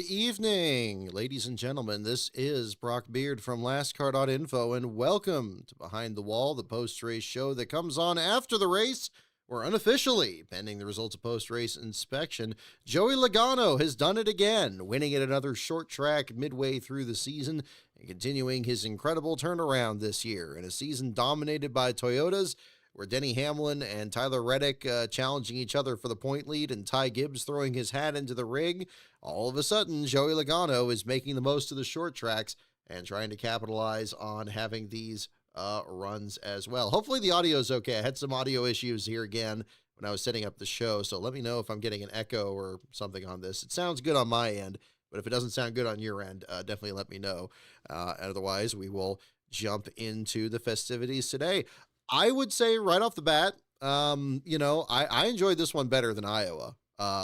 evening, ladies and gentlemen. This is Brock Beard from LastCar.info, and welcome to Behind the Wall, the post-race show that comes on after the race, or unofficially, pending the results of post-race inspection. Joey Logano has done it again, winning at another short track midway through the season and continuing his incredible turnaround this year in a season dominated by Toyotas, where Denny Hamlin and Tyler Reddick challenging each other for the point lead and Ty Gibbs throwing his hat into the ring. All of a sudden, Joey Logano is making the most of the short tracks and trying to capitalize on having these runs as well. Hopefully the audio is okay. I had some audio issues here again when I was setting up the show, so let me know if I'm getting an echo or something on this. It sounds good on my end, but if it doesn't sound good on your end, definitely let me know. Otherwise, we will jump into the festivities today. I would say right off the bat, I enjoyed this one better than Iowa,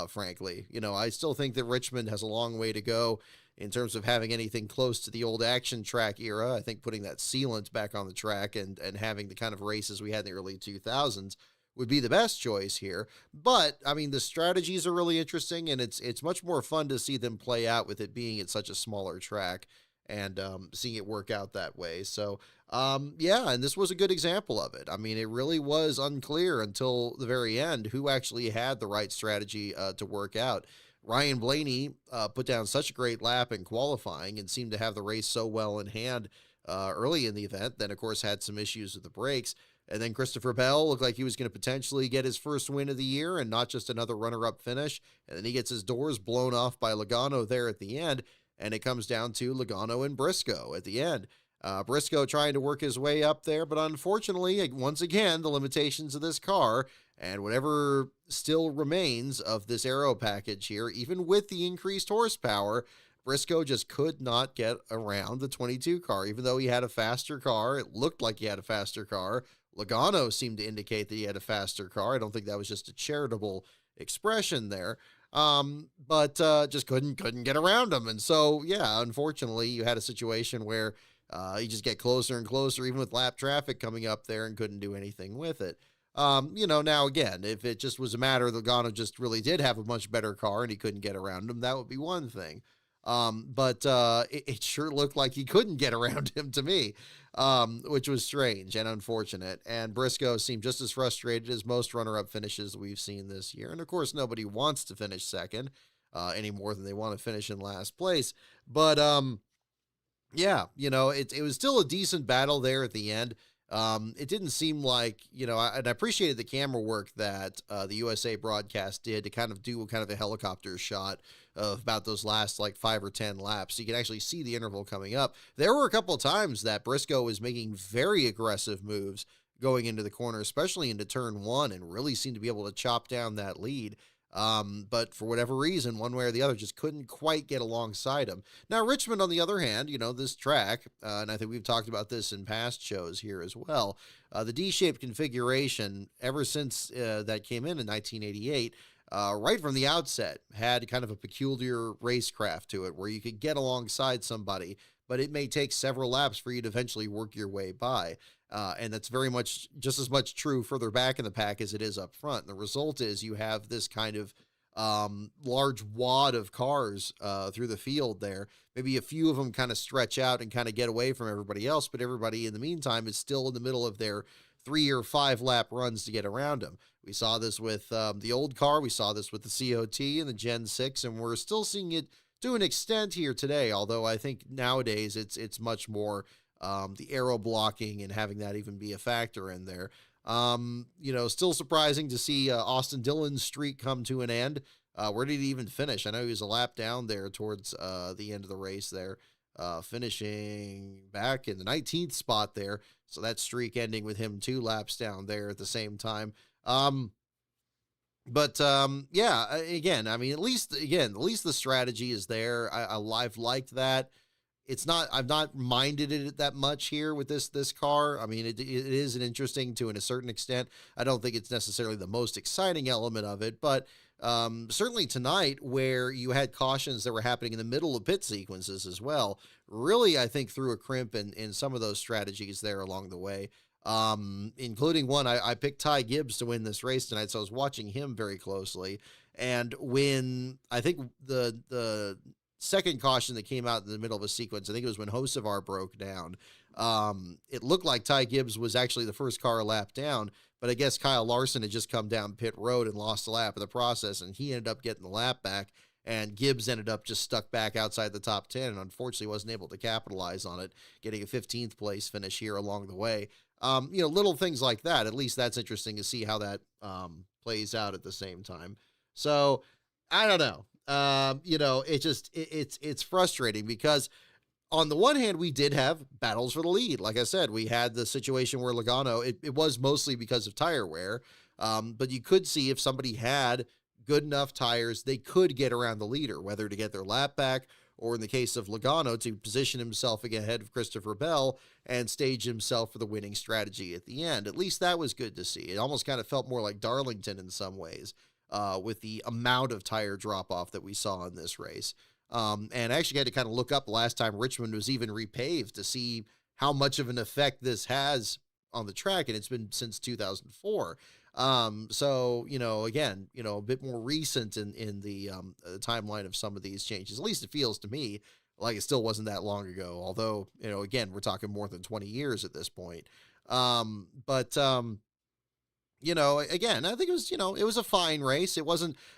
frankly. I still think that Richmond has a long way to go in terms of having anything close to the old action track era. I think putting that sealant back on the track and having the kind of races we had in the early 2000s would be the best choice here. But, I mean, the strategies are really interesting, and it's much more fun to see them play out with it being at such a smaller track and seeing it work out that way. So, yeah, and this was a good example of it. I mean, it really was unclear until the very end who actually had the right strategy to work out. Ryan Blaney put down such a great lap in qualifying and seemed to have the race so well in hand early in the event, then, of course, had some issues with the brakes. And then Christopher Bell looked like he was going to potentially get his first win of the year and not just another runner-up finish. And then he gets his doors blown off by Logano there at the end. And it comes down to Logano and Briscoe at the end. Briscoe trying to work his way up there, but unfortunately, once again, the limitations of this car and whatever still remains of this aero package here, even with the increased horsepower, Briscoe just could not get around the 22 car. Even though he had a faster car, it looked like he had a faster car. Logano seemed to indicate that he had a faster car. I don't think that was just a charitable expression there. But just couldn't get around him. And so, yeah, unfortunately, you had a situation where you just get closer and closer, even with lap traffic coming up there, and couldn't do anything with it. Now again, if it just was a matter that Logano just really did have a much better car and he couldn't get around him, that would be one thing. But it sure looked like he couldn't get around him to me, which was strange and unfortunate. And Briscoe seemed just as frustrated as most runner-up finishes we've seen this year. And of course, nobody wants to finish second any more than they want to finish in last place. But yeah, it was still a decent battle there at the end. It didn't seem like, and I appreciated the camera work that the USA broadcast did to kind of do kind of a helicopter shot of about those last like 5 or 10 laps. So you can actually see the interval coming up. There were a couple of times that Briscoe was making very aggressive moves going into the corner, especially into turn one, and really seemed to be able to chop down that lead. But for whatever reason, one way or the other, just couldn't quite get alongside him. Now, Richmond, on the other hand, this track, and I think we've talked about this in past shows here as well, the D-shaped configuration, ever since that came in 1988, right from the outset, had kind of a peculiar racecraft to it, where you could get alongside somebody, but it may take several laps for you to eventually work your way by. And that's very much just as much true further back in the pack as it is up front. And the result is you have this kind of large wad of cars through the field there. Maybe a few of them kind of stretch out and kind of get away from everybody else, but everybody in the meantime is still in the middle of their 3 or 5 lap runs to get around them. We saw this with the old car. We saw this with the COT and the Gen 6, and we're still seeing it to an extent here today, although I think nowadays it's much more the aero blocking and having that even be a factor in there. Still surprising to see Austin Dillon's streak come to an end. Where did he even finish? I know he was a lap down there towards the end of the race there, finishing back in the 19th spot there. So that streak ending with him 2 laps down there at the same time. Yeah, again, I mean, at least the strategy is there. I've liked that. I've not minded it that much here with this car. I mean, it is an interesting to a certain extent. I don't think it's necessarily the most exciting element of it, but certainly tonight, where you had cautions that were happening in the middle of pit sequences as well, really, I think threw a crimp in some of those strategies there along the way. Including one, I picked Ty Gibbs to win this race tonight, so I was watching him very closely. And when I think the second caution that came out in the middle of a sequence. I think it was when Hocevar broke down. It looked like Ty Gibbs was actually the first car a lap down, but I guess Kyle Larson had just come down pit road and lost a lap in the process, and he ended up getting the lap back, and Gibbs ended up just stuck back outside the top 10 and unfortunately wasn't able to capitalize on it, getting a 15th place finish here along the way. Little things like that. At least that's interesting to see how that plays out at the same time. So I don't know. It's frustrating because on the one hand, we did have battles for the lead. Like I said, we had the situation where Logano, it was mostly because of tire wear. But you could see if somebody had good enough tires, they could get around the leader, whether to get their lap back or in the case of Logano, to position himself ahead of Christopher Bell and stage himself for the winning strategy at the end. At least that was good to see. It almost kind of felt more like Darlington in some ways, with the amount of tire drop-off that we saw in this race. And I actually had to kind of look up the last time Richmond was even repaved to see how much of an effect this has on the track, and it's been since 2004. So, again, a bit more recent in the timeline of some of these changes. At least it feels to me like it still wasn't that long ago, although, again, we're talking more than 20 years at this point. Again, I think it was a fine race.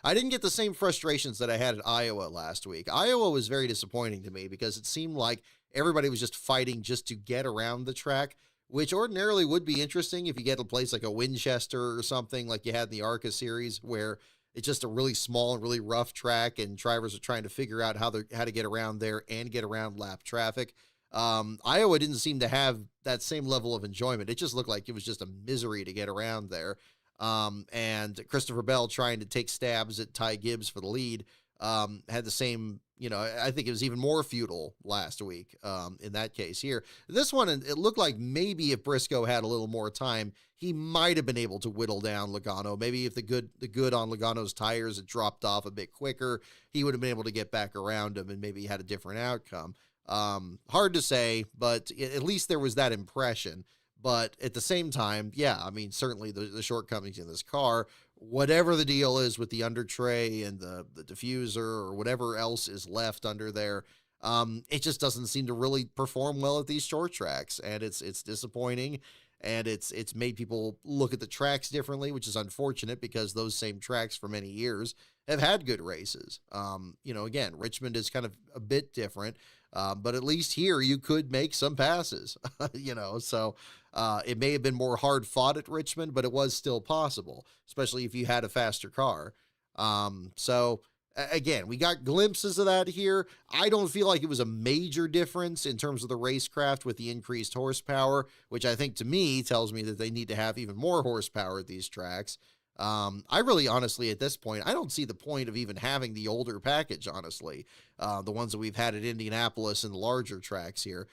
I didn't get the same frustrations that I had at Iowa last week. Iowa was very disappointing to me because it seemed like everybody was just fighting just to get around the track, which ordinarily would be interesting if you get a place like a Winchester or something like you had in the ARCA series, where it's just a really small and really rough track and drivers are trying to figure out how to get around there and get around lap traffic. Iowa didn't seem to have that same level of enjoyment. It just looked like it was just a misery to get around there. And Christopher Bell trying to take stabs at Ty Gibbs for the lead, had the same, I think it was even more futile last week, in that case here. This one, it looked like maybe if Briscoe had a little more time, he might have been able to whittle down Logano. Maybe if the good on Logano's tires had dropped off a bit quicker, he would have been able to get back around him and maybe had a different outcome. Hard to say, but at least there was that impression. But at the same time, yeah, I mean, certainly the shortcomings in this car, whatever the deal is with the under tray and the diffuser or whatever else is left under there, it just doesn't seem to really perform well at these short tracks. And it's disappointing. And it's made people look at the tracks differently, which is unfortunate because those same tracks for many years have had good races. Again, Richmond is kind of a bit different. But at least here you could make some passes, so it may have been more hard fought at Richmond, but it was still possible, especially if you had a faster car. Again, we got glimpses of that here. I don't feel like it was a major difference in terms of the racecraft with the increased horsepower, which I think to me tells me that they need to have even more horsepower at these tracks. I really, honestly, at this point, I don't see the point of even having the older package, honestly. The ones that we've had at Indianapolis and the larger tracks here,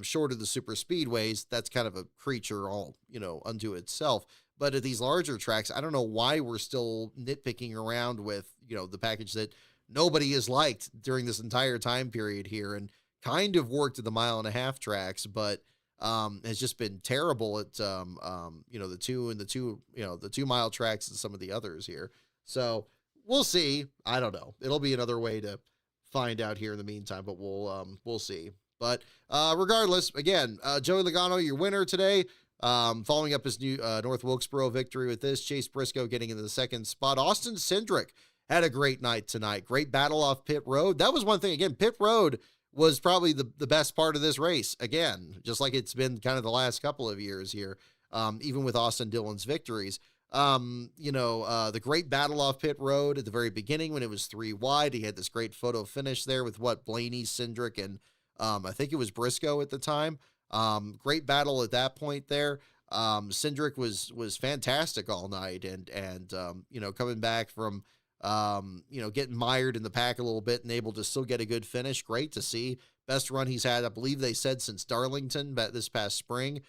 short of the super speedways, that's kind of a creature all, unto itself. But at these larger tracks, I don't know why we're still nitpicking around with, the package that nobody has liked during this entire time period here and kind of worked at the 1.5-mile tracks, but has just been terrible at, the 2-mile tracks and some of the others here. So we'll see. I don't know. It'll be another way to find out here in the meantime, but we'll see. But regardless, again, Joey Logano, your winner today, following up his new North Wilkesboro victory with this. Chase Briscoe getting into the second spot. Austin Cindric had a great night tonight. Great battle off pit road. That was one thing. Again, pit road was probably the best part of this race. Again, just like it's been kind of the last couple of years here, even with Austin Dillon's victories. The great battle off pit road at the very beginning when it was 3 wide. He had this great photo finish there with Blaney, Cindric, and I think it was Briscoe at the time. Great battle at that point there. Cindric was fantastic all night and coming back from, getting mired in the pack a little bit and able to still get a good finish. Great to see. Best run he's had, I believe they said, since Darlington this past spring,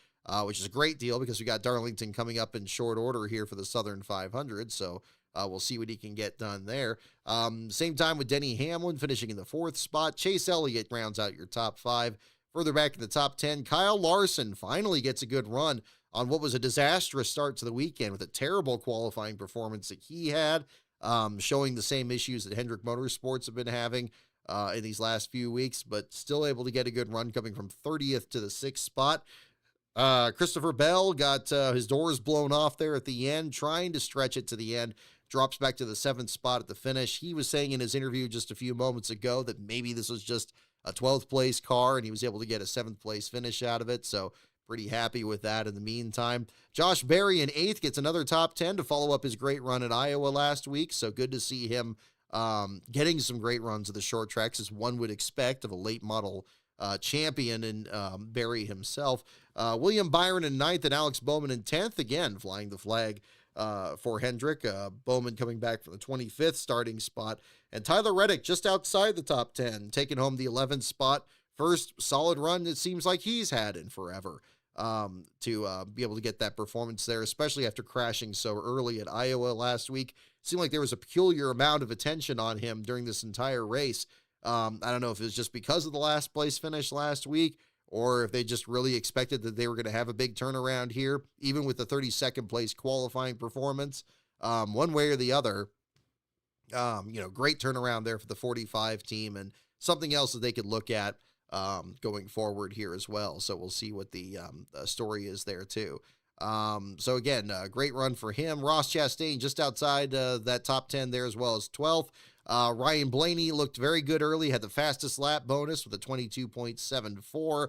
which is a great deal because we got Darlington coming up in short order here for the Southern 500. So we'll see what he can get done there. Same time with Denny Hamlin finishing in the 4th spot. Chase Elliott rounds out your top 5. Further back in the top 10, Kyle Larson finally gets a good run on what was a disastrous start to the weekend with a terrible qualifying performance that he had, showing the same issues that Hendrick Motorsports have been having. in these last few weeks, but still able to get a good run coming from 30th to the 6th spot. Christopher Bell got his doors blown off there at the end, trying to stretch it to the end. Drops back to the 7th spot at the finish. He was saying in his interview just a few moments ago that maybe this was just a 12th place car and he was able to get a 7th place finish out of it. So pretty happy with that in the meantime. Josh Berry in 8th gets another top 10 to follow up his great run at Iowa last week. So good to see him getting some great runs of the short tracks, as one would expect of a late model champion in Berry himself. William Byron in 9th and Alex Bowman in 10th, again flying the flag for Hendrick. Bowman coming back from the 25th starting spot. And Tyler Reddick just outside the top 10, taking home the 11th spot. First solid run it seems like he's had in forever to be able to get that performance there, especially after crashing so early at Iowa last week. Seemed like there was a peculiar amount of attention on him during this entire race. I don't know if it was just because of the last place finish last week, or if they just really expected that they were going to have a big turnaround here, even with the 32nd place qualifying performance. One way or the other, great turnaround there for the 45 team, and something else that they could look at going forward here as well. So we'll see what the story is there too. So again, great run for him. Ross Chastain just outside that top 10 there as well as 12th. Ryan Blaney looked very good early, had the fastest lap bonus with a 22.74.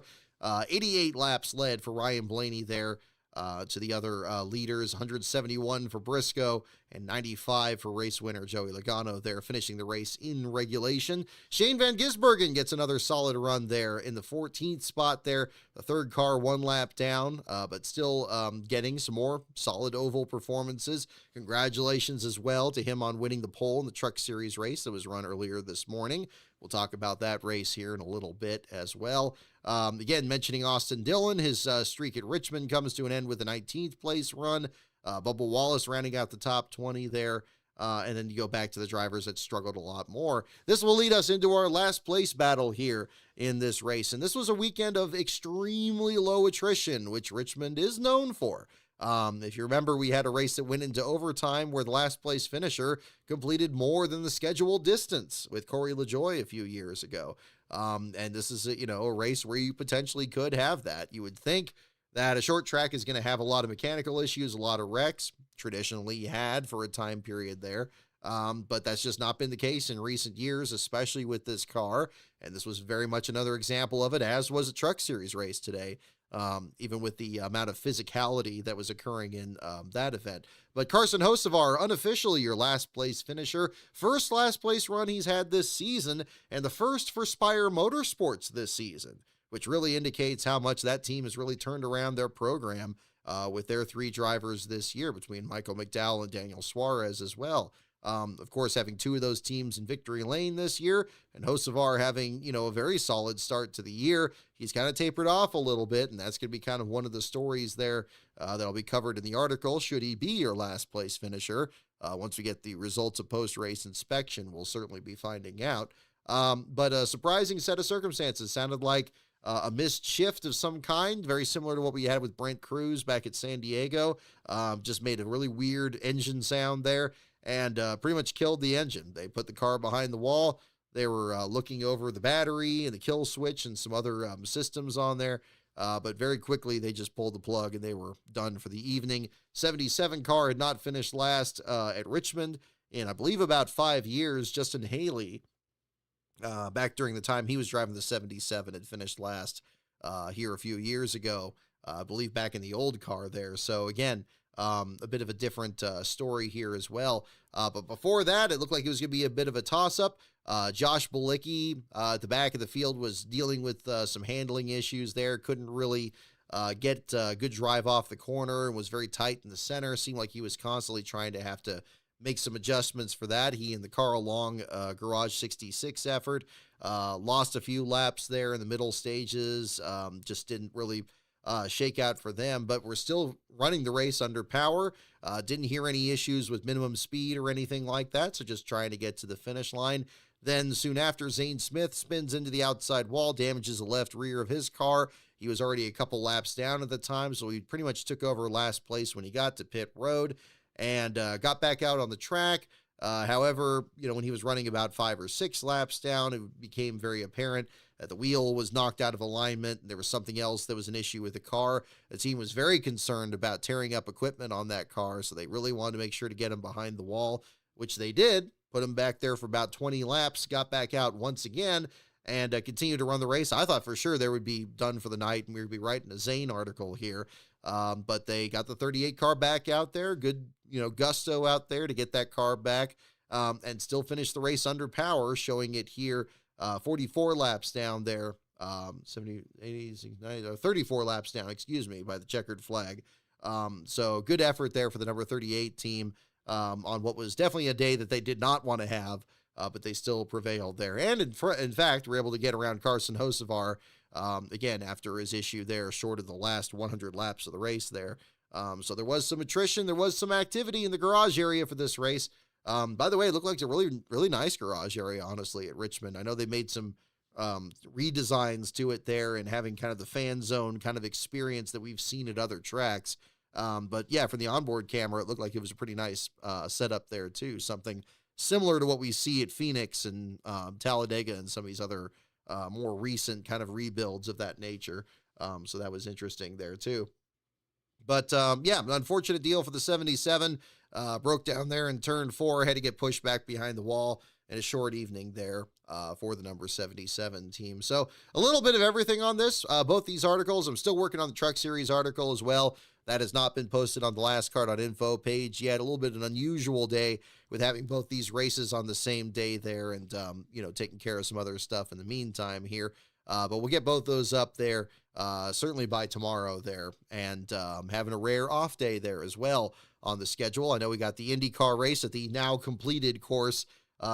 88 laps led for Ryan Blaney there to the other leaders, 171 for Briscoe and 95 for race winner Joey Logano there, finishing the race in regulation. Shane Van Gisbergen gets another solid run there in the 14th spot there. The third car one lap down, but still getting some more solid oval performances. Congratulations as well to him on winning the pole in the Truck Series race that was run earlier this morning. We'll talk about that race here in a little bit as well. Again, mentioning Austin Dillon, his streak at Richmond comes to an end with a 19th place run. Bubba Wallace rounding out the top 20 there. And then you go back to the drivers that struggled a lot more. This will lead us into our last place battle here in this race. And this was a weekend of extremely low attrition, which Richmond is known for. If you remember, we had a race that went into overtime where the last place finisher completed more than the scheduled distance with Corey LaJoie a few years ago. And this is a race where you potentially could have that. You would think that a short track is going to have a lot of mechanical issues, a lot of wrecks, traditionally had for a time period there. But that's just not been the case in recent years, especially with this car. And this was very much another example of it, as was a Truck Series race today. Even with the amount of physicality that was occurring in that event. But Carson Hocevar, unofficially your last place finisher, first last place run he's had this season, and the first for Spire Motorsports this season, which really indicates how much that team has really turned around their program with their 3 drivers this year, between Michael McDowell and Daniel Suarez as well. Of course, having 2 of those teams in victory lane this year, and Hocevar having, a very solid start to the year. He's kind of tapered off a little bit, and that's going to be kind of one of the stories there that'll be covered in the article. Should he be your last place finisher? Once we get the results of post-race inspection, we'll certainly be finding out. But a surprising set of circumstances. Sounded like a missed shift of some kind, very similar to what we had with Brent Cruz back at San Diego. Just made a really weird engine sound there. And pretty much killed the engine. They put the car behind the wall. They were looking over the battery and the kill switch and some other systems on there. But very quickly, they just pulled the plug and they were done for the evening. 77 car had not finished last at Richmond in, I believe, about 5 years. Justin Haley, back during the time he was driving the 77, had finished last here a few years ago. I believe back in the old car there. So again, a bit of a different story here as well. But before that, it looked like it was going to be a bit of a toss-up. Josh Bilicki at the back of the field was dealing with some handling issues there. Couldn't really get a good drive off the corner and was very tight in the center. Seemed like he was constantly trying to have to make some adjustments for that. He and the Carl Long Garage 66 effort lost a few laps there in the middle stages. Just didn't really shake out for them, but we're still running the race under power. Didn't hear any issues with minimum speed or anything like that, so just trying to get to the finish line. Then soon after, Zane Smith spins into the outside wall, damages the left rear of his car. He was already a couple laps down at the time, so he pretty much took over last place when he got to pit road and got back out on the track. However, when he was running about 5 or 6 laps down, it became very apparent that the wheel was knocked out of alignment. There was something else that was an issue with the car. The team was very concerned about tearing up equipment on that car, so they really wanted to make sure to get him behind the wall, which they did. Put him back there for about 20 laps, got back out once again, and continued to run the race. I thought for sure they would be done for the night, and we would be writing a Zane article here. But they got the 38 car back out there. Good, gusto out there to get that car back, and still finish the race under power, showing it here 44 laps down there, 70, 80, 90, 34 laps down, by the checkered flag. So good effort there for the number 38 team on what was definitely a day that they did not want to have, but they still prevailed there. And in fact, were able to get around Carson Hocevar, again, after his issue there, short of the last 100 laps of the race there. So there was some attrition. There was some activity in the garage area for this race. By the way, it looked like a really, really nice garage area, honestly, at Richmond. I know they made some redesigns to it there and having kind of the fan zone kind of experience that we've seen at other tracks. But yeah, from the onboard camera, it looked like it was a pretty nice setup there too. Something similar to what we see at Phoenix and Talladega and some of these other more recent kind of rebuilds of that nature. So that was interesting there too. But yeah, an unfortunate deal for the 77. Broke down there in turn 4, had to get pushed back behind the wall, and a short evening there for the number 77 team. So a little bit of everything on this, both these articles. I'm still working on the Truck Series article as well. That has not been posted on the Last Card on Info page yet. A little bit of an unusual day with having both these races on the same day there and, taking care of some other stuff in the meantime here. But we'll get both those up there certainly by tomorrow there, and having a rare off day there as well on the schedule. I know we got the IndyCar race at the now completed course,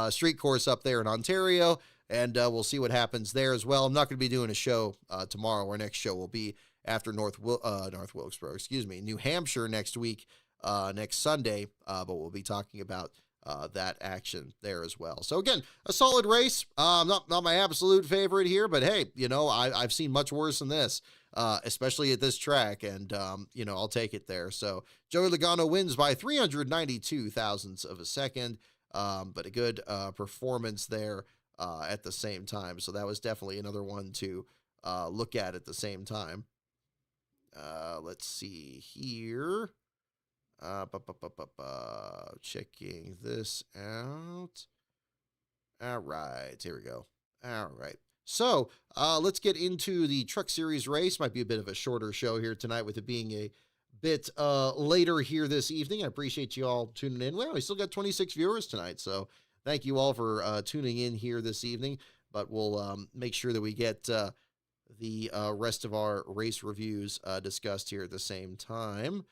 street course up there in Ontario, and we'll see what happens there as well. I'm not going to be doing a show tomorrow. Our next show will be after North Wilkesboro, New Hampshire next week, next Sunday, but we'll be talking about that action there as well. So again, a solid race. Not my absolute favorite here, but hey, I've seen much worse than this, especially at this track, and I'll take it there. So Joey Logano wins by 392 thousandths of a second, but a good performance there at the same time. So that was definitely another one to look at the same time. Let's see here. Checking this out. All right, here we go. All right. So let's get into the Truck Series race. Might be a bit of a shorter show here tonight with it being a bit later here this evening. I appreciate you all tuning in. Well, we still got 26 viewers tonight, so thank you all for tuning in here this evening. But we'll make sure that we get the rest of our race reviews discussed here at the same time.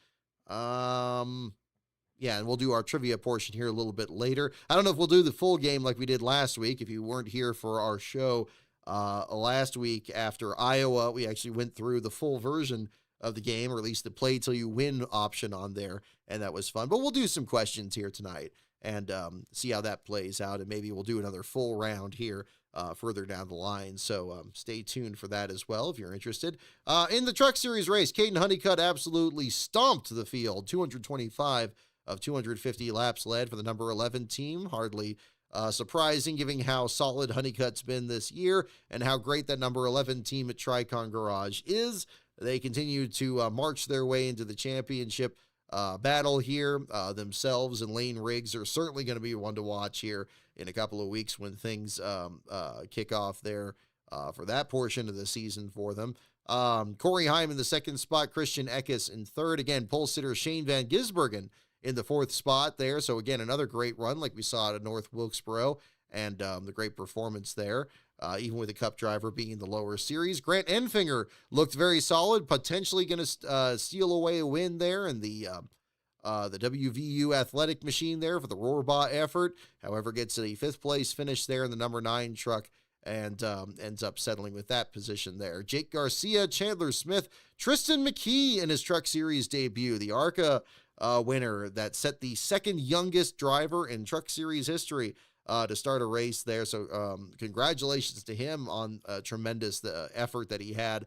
Yeah, and we'll do our trivia portion here a little bit later. I don't know if we'll do the full game like we did last week. If you weren't here for our show last week after Iowa, we actually went through the full version of the game, or at least the play till you win option on there, and that was fun. But we'll do some questions here tonight and see how that plays out, and maybe we'll do another full round here further down the line. So stay tuned for that as well if you're interested. In the Truck Series race, Caden Honeycutt absolutely stomped the field. 225 of 250 laps led for the number 11 team. Hardly surprising given how solid Honeycutt's been this year and how great that number 11 team at Tricon Garage is. They continue to march their way into the championship battle here. Themselves and Lane Riggs are certainly going to be one to watch here in a couple of weeks when things kick off there for that portion of the season for them. Corey Heim in the second spot, Christian Eckes in third. Again, pole sitter Shane Van Gisbergen in the fourth spot there. So again, another great run like we saw at North Wilkesboro, and the great performance there, even with the Cup driver being in the lower series. Grant Enfinger looked very solid, potentially going to steal away a win there in the WVU athletic machine there for the Rohrbaugh effort. However, gets a fifth place finish there in the number 9 truck and ends up settling with that position there. Jake Garcia, Chandler Smith, Tristan McKee in his Truck Series debut, the ARCA winner that set the second youngest driver in Truck Series history to start a race there. So congratulations to him on tremendous effort that he had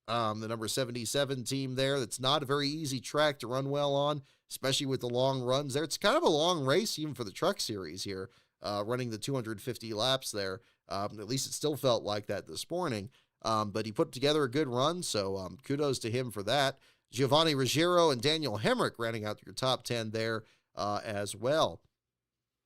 the number 77 team there. That's not a very easy track to run well on, especially with the long runs there. It's kind of a long race even for the truck series here, running the 250 laps there. At least it still felt like that this morning. But he put together a good run, so kudos to him for that. Giovanni Ruggiero and Daniel Hemrick rounding out your top 10 there as well.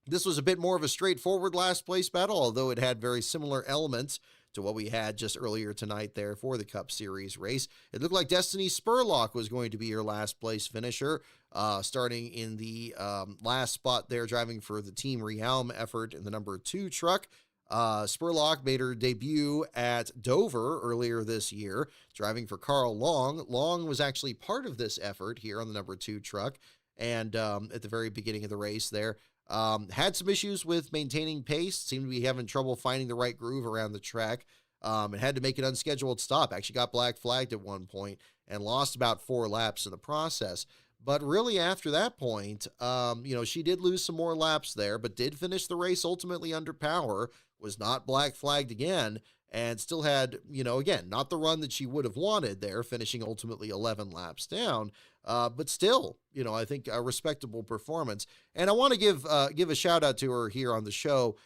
This was a bit more of a straightforward last place battle, although it had very similar elements to what we had just earlier tonight there for the Cup Series race. It looked like Destiny Spurlock was going to be your last place finisher, starting in the last spot there, driving for the Team Realm effort in the number 2 truck. Spurlock made her debut at Dover earlier this year, driving for Carl Long. Long was actually part of this effort here on the number 2 truck, and at the very beginning of the race there, had some issues with maintaining pace, seemed to be having trouble finding the right groove around the track, and had to make an unscheduled stop. Actually got black flagged at one point and lost about 4 laps in the process. But really after that point, she did lose some more laps there, but did finish the race ultimately under power, was not black flagged again, and still had, again, not the run that she would have wanted there, finishing ultimately 11 laps down. But still, I think a respectable performance. And I want to give a shout out to her here on the show.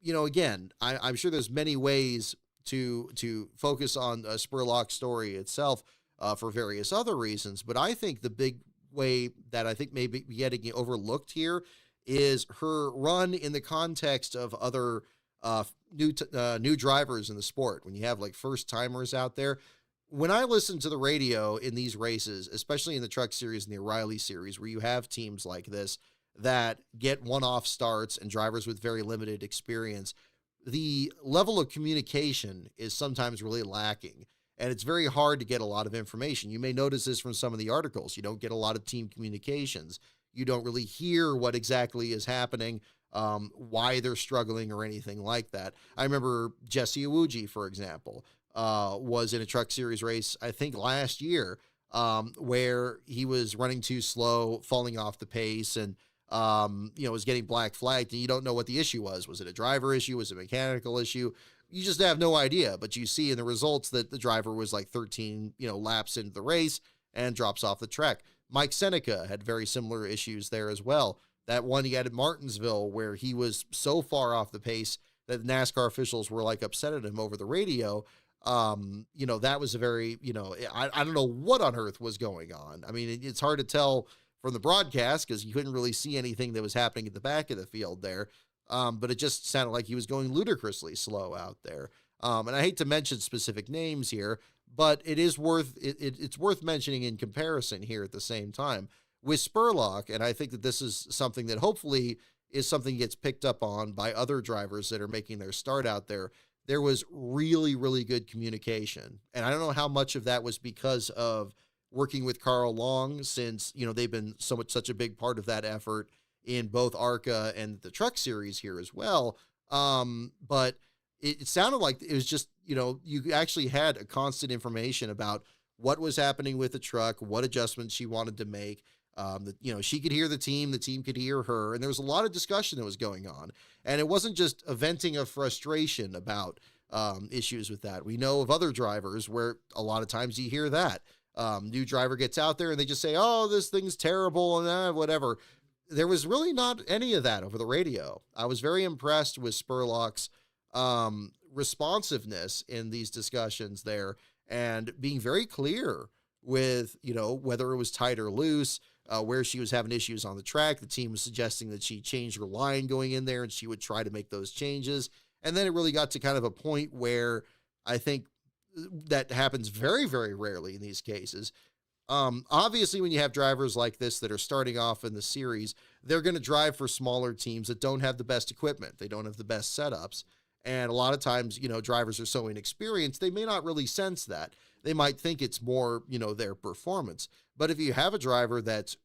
Again, I'm sure there's many ways to focus on Spurlock's story itself for various other reasons. But I think the big way that I think may be getting overlooked here is her run in the context of other new drivers in the sport. When you have like first timers out there, when I listen to the radio in these races, especially in the truck series and the O'Reilly series, where you have teams like this that get one-off starts and drivers with very limited experience, the level of communication is sometimes really lacking. And it's very hard to get a lot of information. You may notice this from some of the articles. You don't get a lot of team communications. You don't really hear what exactly is happening, why they're struggling or anything like that. I remember Jesse Iwuji, for example, was in a truck series race, I think last year, where he was running too slow, falling off the pace, and was getting black flagged, and you don't know what the issue was. Was it a driver issue? Was it a mechanical issue? You just have no idea, but you see in the results that the driver was like 13, laps into the race and drops off the track. Mike Seneca had very similar issues there as well. That one he had at Martinsville where he was so far off the pace that NASCAR officials were like upset at him over the radio. That was a very, I don't know what on earth was going on. I mean, it's hard to tell from the broadcast because you couldn't really see anything that was happening at the back of the field there. But it just sounded like he was going ludicrously slow out there. And I hate to mention specific names here, but it's worth mentioning in comparison here at the same time with Spurlock. And I think that this is something that hopefully is something that gets picked up on by other drivers that are making their start out there. There was really, really good communication. And I don't know how much of that was because of working with Carl Long, since, they've been such a big part of that effort in both ARCA and the truck series here as well. But it sounded like it was just, you actually had a constant information about what was happening with the truck, what adjustments she wanted to make. She could hear the team could hear her, and there was a lot of discussion that was going on. And it wasn't just a venting of frustration about issues with that. We know of other drivers where a lot of times you hear that. New driver gets out there and they just say, oh, this thing's terrible and whatever. There was really not any of that over the radio. I was very impressed with Spurlock's responsiveness in these discussions there and being very clear with, whether it was tight or loose, where she was having issues on the track. The team was suggesting that she change her line going in there and she would try to make those changes. And then it really got to kind of a point where I think that happens very, very rarely in these cases. Obviously, when you have drivers like this that are starting off in the series, they're going to drive for smaller teams that don't have the best equipment. They don't have the best setups. And a lot of times, drivers are so inexperienced, they may not really sense that. They might think it's more, their performance. But if you have a driver that's,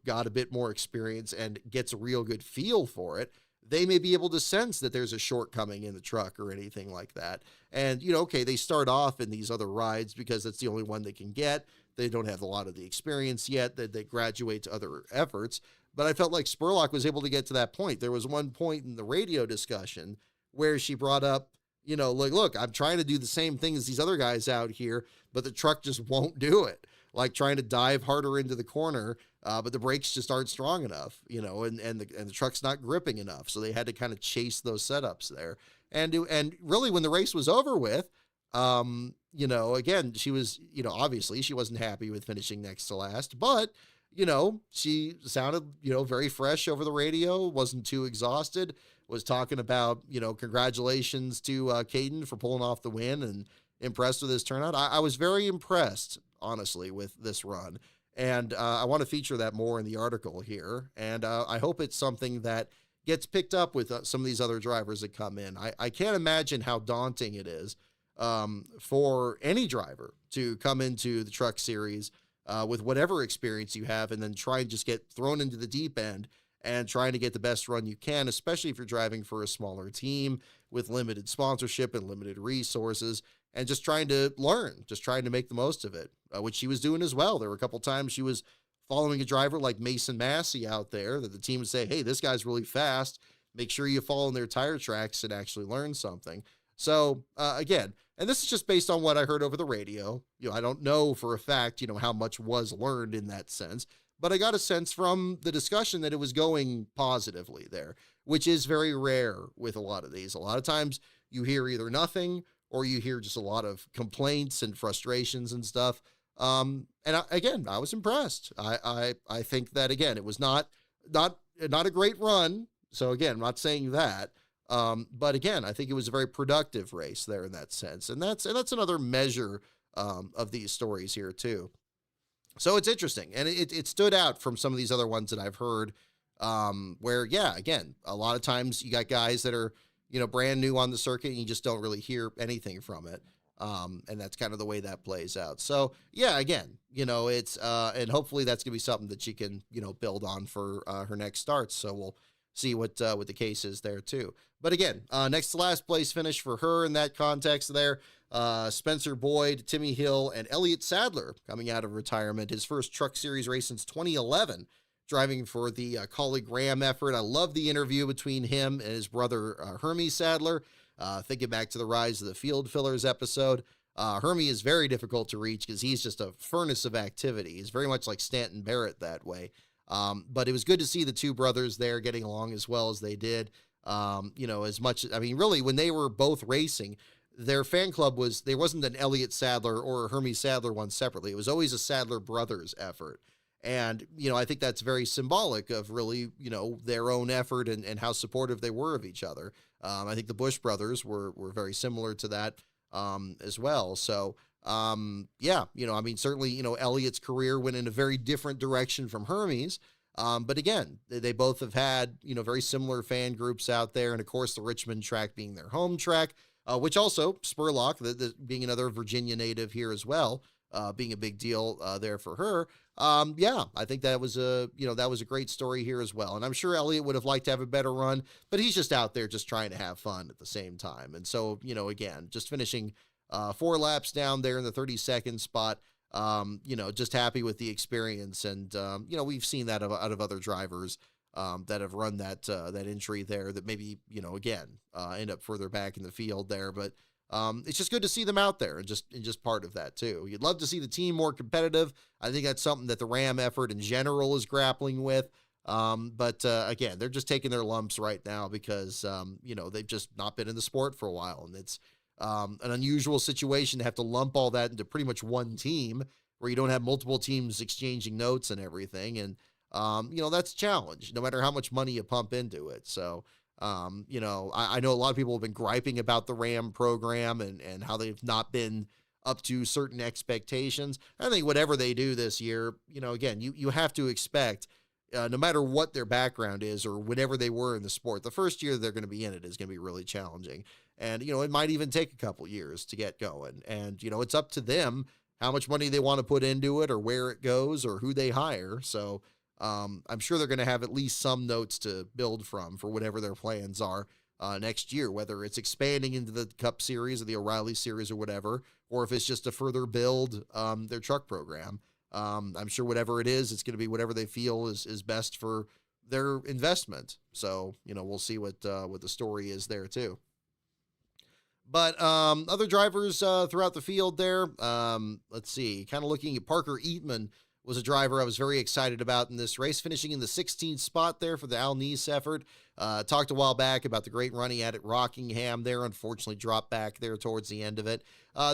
got a bit more experience and gets a real good feel for it, they may be able to sense that there's a shortcoming in the truck or anything like that. And, okay, they start off in these other rides because that's the only one they can get. They don't have a lot of the experience yet, that they graduate to other efforts. But I felt like Spurlock was able to get to that point. There was one point in the radio discussion where she brought up like, look, I'm trying to do the same thing as these other guys out here, but the truck just won't do it. Like trying to dive harder into the corner, but the brakes just aren't strong enough, and the truck's not gripping enough. So they had to kind of chase those setups there. And really, when the race was over with, again, she was, obviously she wasn't happy with finishing next to last, but she sounded, very fresh over the radio, wasn't too exhausted, was talking about, congratulations to Caden for pulling off the win and impressed with his turnout. I was very impressed, honestly, with this run. And I want to feature that more in the article here. And I hope it's something that gets picked up with some of these other drivers that come in. I can't imagine how daunting it is for any driver to come into the truck series with whatever experience you have and then try and just get thrown into the deep end and trying to get the best run you can, especially if you're driving for a smaller team with limited sponsorship and limited resources, and just trying to learn, just trying to make the most of it, which she was doing as well. There were a couple times she was following a driver like Mason Massey out there that the team would say, hey, this guy's really fast. Make sure you follow in their tire tracks and actually learn something. So again, and this is just based on what I heard over the radio. I don't know for a fact, how much was learned in that sense, but I got a sense from the discussion that it was going positively there, which is very rare with a lot of these. A lot of times you hear either nothing or you hear just a lot of complaints and frustrations and stuff. Again, I was impressed. I think that, again, it was not a great run. So again, I'm not saying that. But again, I think it was a very productive race there in that sense. And that's another measure of these stories here too. So it's interesting. And it stood out from some of these other ones that I've heard, where, yeah, again, a lot of times you got guys that are, brand new on the circuit and you just don't really hear anything from it. And that's kind of the way that plays out. So yeah, again, it's, and hopefully that's gonna be something that she can, build on for her next starts. So we'll see what the case is there too. But again, next to last place finish for her in that context there. Spencer Boyd, Timmy Hill, and Elliott Sadler coming out of retirement. His first Truck Series race since 2011, driving for the Colleague Ram effort. I love the interview between him and his brother, Hermie Sadler. Thinking back to the Rise of the Field Fillers episode, Hermie is very difficult to reach because he's just a furnace of activity. He's very much like Stanton Barrett that way. But it was good to see the two brothers there getting along as well as they did. As much, really, when they were both racing, their fan club there wasn't an Elliott Sadler or a Hermie Sadler one separately. It was always a Sadler Brothers effort. And, I think that's very symbolic of really, their own effort and how supportive they were of each other. I think the Bush brothers were very similar to that as well. So, certainly, Elliott's career went in a very different direction from Hermie's. But again, they both have had, very similar fan groups out there. And of course, the Richmond track being their home track, which also Spurlock, being another Virginia native here as well, being a big deal there for her. I think that was a great story here as well. And I'm sure Elliott would have liked to have a better run, but he's just out there just trying to have fun at the same time. And so, again, just finishing 4 laps down there in the 32nd spot, just happy with the experience. And, we've seen that out of other drivers that have run that entry there that maybe, end up further back in the field there. But it's just good to see them out there and just part of that too. You'd love to see the team more competitive. I think that's something that the Ram effort in general is grappling with. But again, they're just taking their lumps right now because, they've just not been in the sport for a while. And it's an unusual situation to have to lump all that into pretty much one team where you don't have multiple teams exchanging notes and everything. And, that's a challenge no matter how much money you pump into it. So, I know a lot of people have been griping about the Ram program and how they've not been up to certain expectations. I think whatever they do this year, again, you have to expect, no matter what their background is or whatever they were in the sport, the first year they're going to be in it is going to be really challenging. And, it might even take a couple years to get going. And, it's up to them how much money they want to put into it or where it goes or who they hire. So, I'm sure they're going to have at least some notes to build from for whatever their plans are next year, whether it's expanding into the Cup Series or the O'Reilly Series or whatever, or if it's just to further build their truck program. I'm sure whatever it is, it's going to be whatever they feel is best for their investment. So, we'll see what the story is there too. But other drivers throughout the field there, let's see, kind of looking at Parker Eatman was a driver I was very excited about in this race, finishing in the 16th spot there for the Al Nice effort. Talked a while back about the great run he had at Rockingham there, unfortunately dropped back there towards the end of it.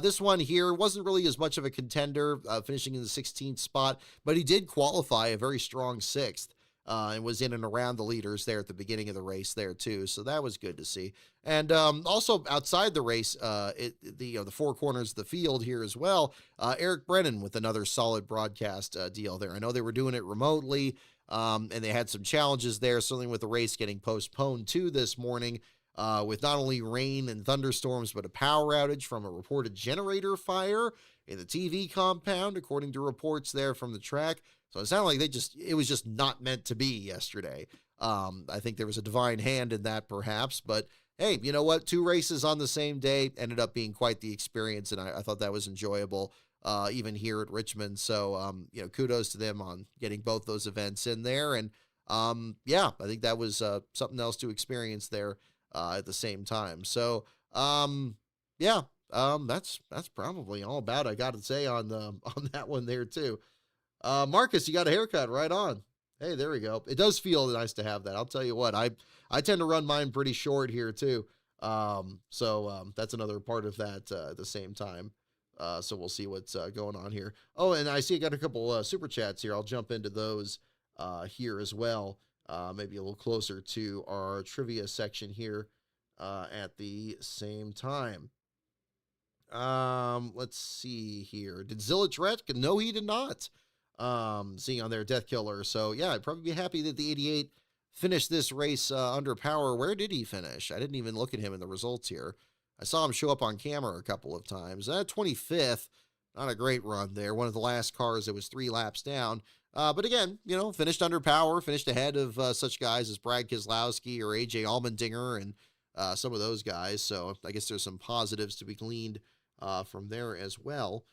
This one here wasn't really as much of a contender, finishing in the 16th spot, but he did qualify a very strong 6th. And was in and around the leaders there at the beginning of the race there too, so that was good to see. And also outside the race, the four corners of the field here as well. Eric Brennan with another solid broadcast deal there. I know they were doing it remotely, and they had some challenges there, certainly with the race getting postponed too this morning. With not only rain and thunderstorms, but a power outage from a reported generator fire in the TV compound, according to reports there from the track. So it sounded like it was just not meant to be yesterday. I think there was a divine hand in that perhaps, but hey, you know what? 2 races on the same day ended up being quite the experience, and I thought that was enjoyable, even here at Richmond. So, kudos to them on getting both those events in there. And yeah, I think that was something else to experience there at the same time. So, yeah, that's probably all about I got to say on on that one there too. Marcus, you got a haircut, right on. Hey, there we go. It does feel nice to have that. I'll tell you what, I tend to run mine pretty short here too. So that's another part of that at the same time. So we'll see what's going on here. Oh, and I see I got a couple super chats here. I'll jump into those here as well. Maybe a little closer to our trivia section here at the same time. Let's see here. Did Zillage Ret? No, he did not. Seeing on their Death Killer. So yeah, I'd probably be happy that the 88 finished this race under power. Where did he finish? I didn't even look at him in the results here. I saw him show up on camera a couple of times. 25th, not a great run there. One of the last cars that was 3 laps down. But again, finished under power, finished ahead of such guys as Brad Keselowski or AJ Allmendinger and some of those guys. So I guess there's some positives to be gleaned from there as well.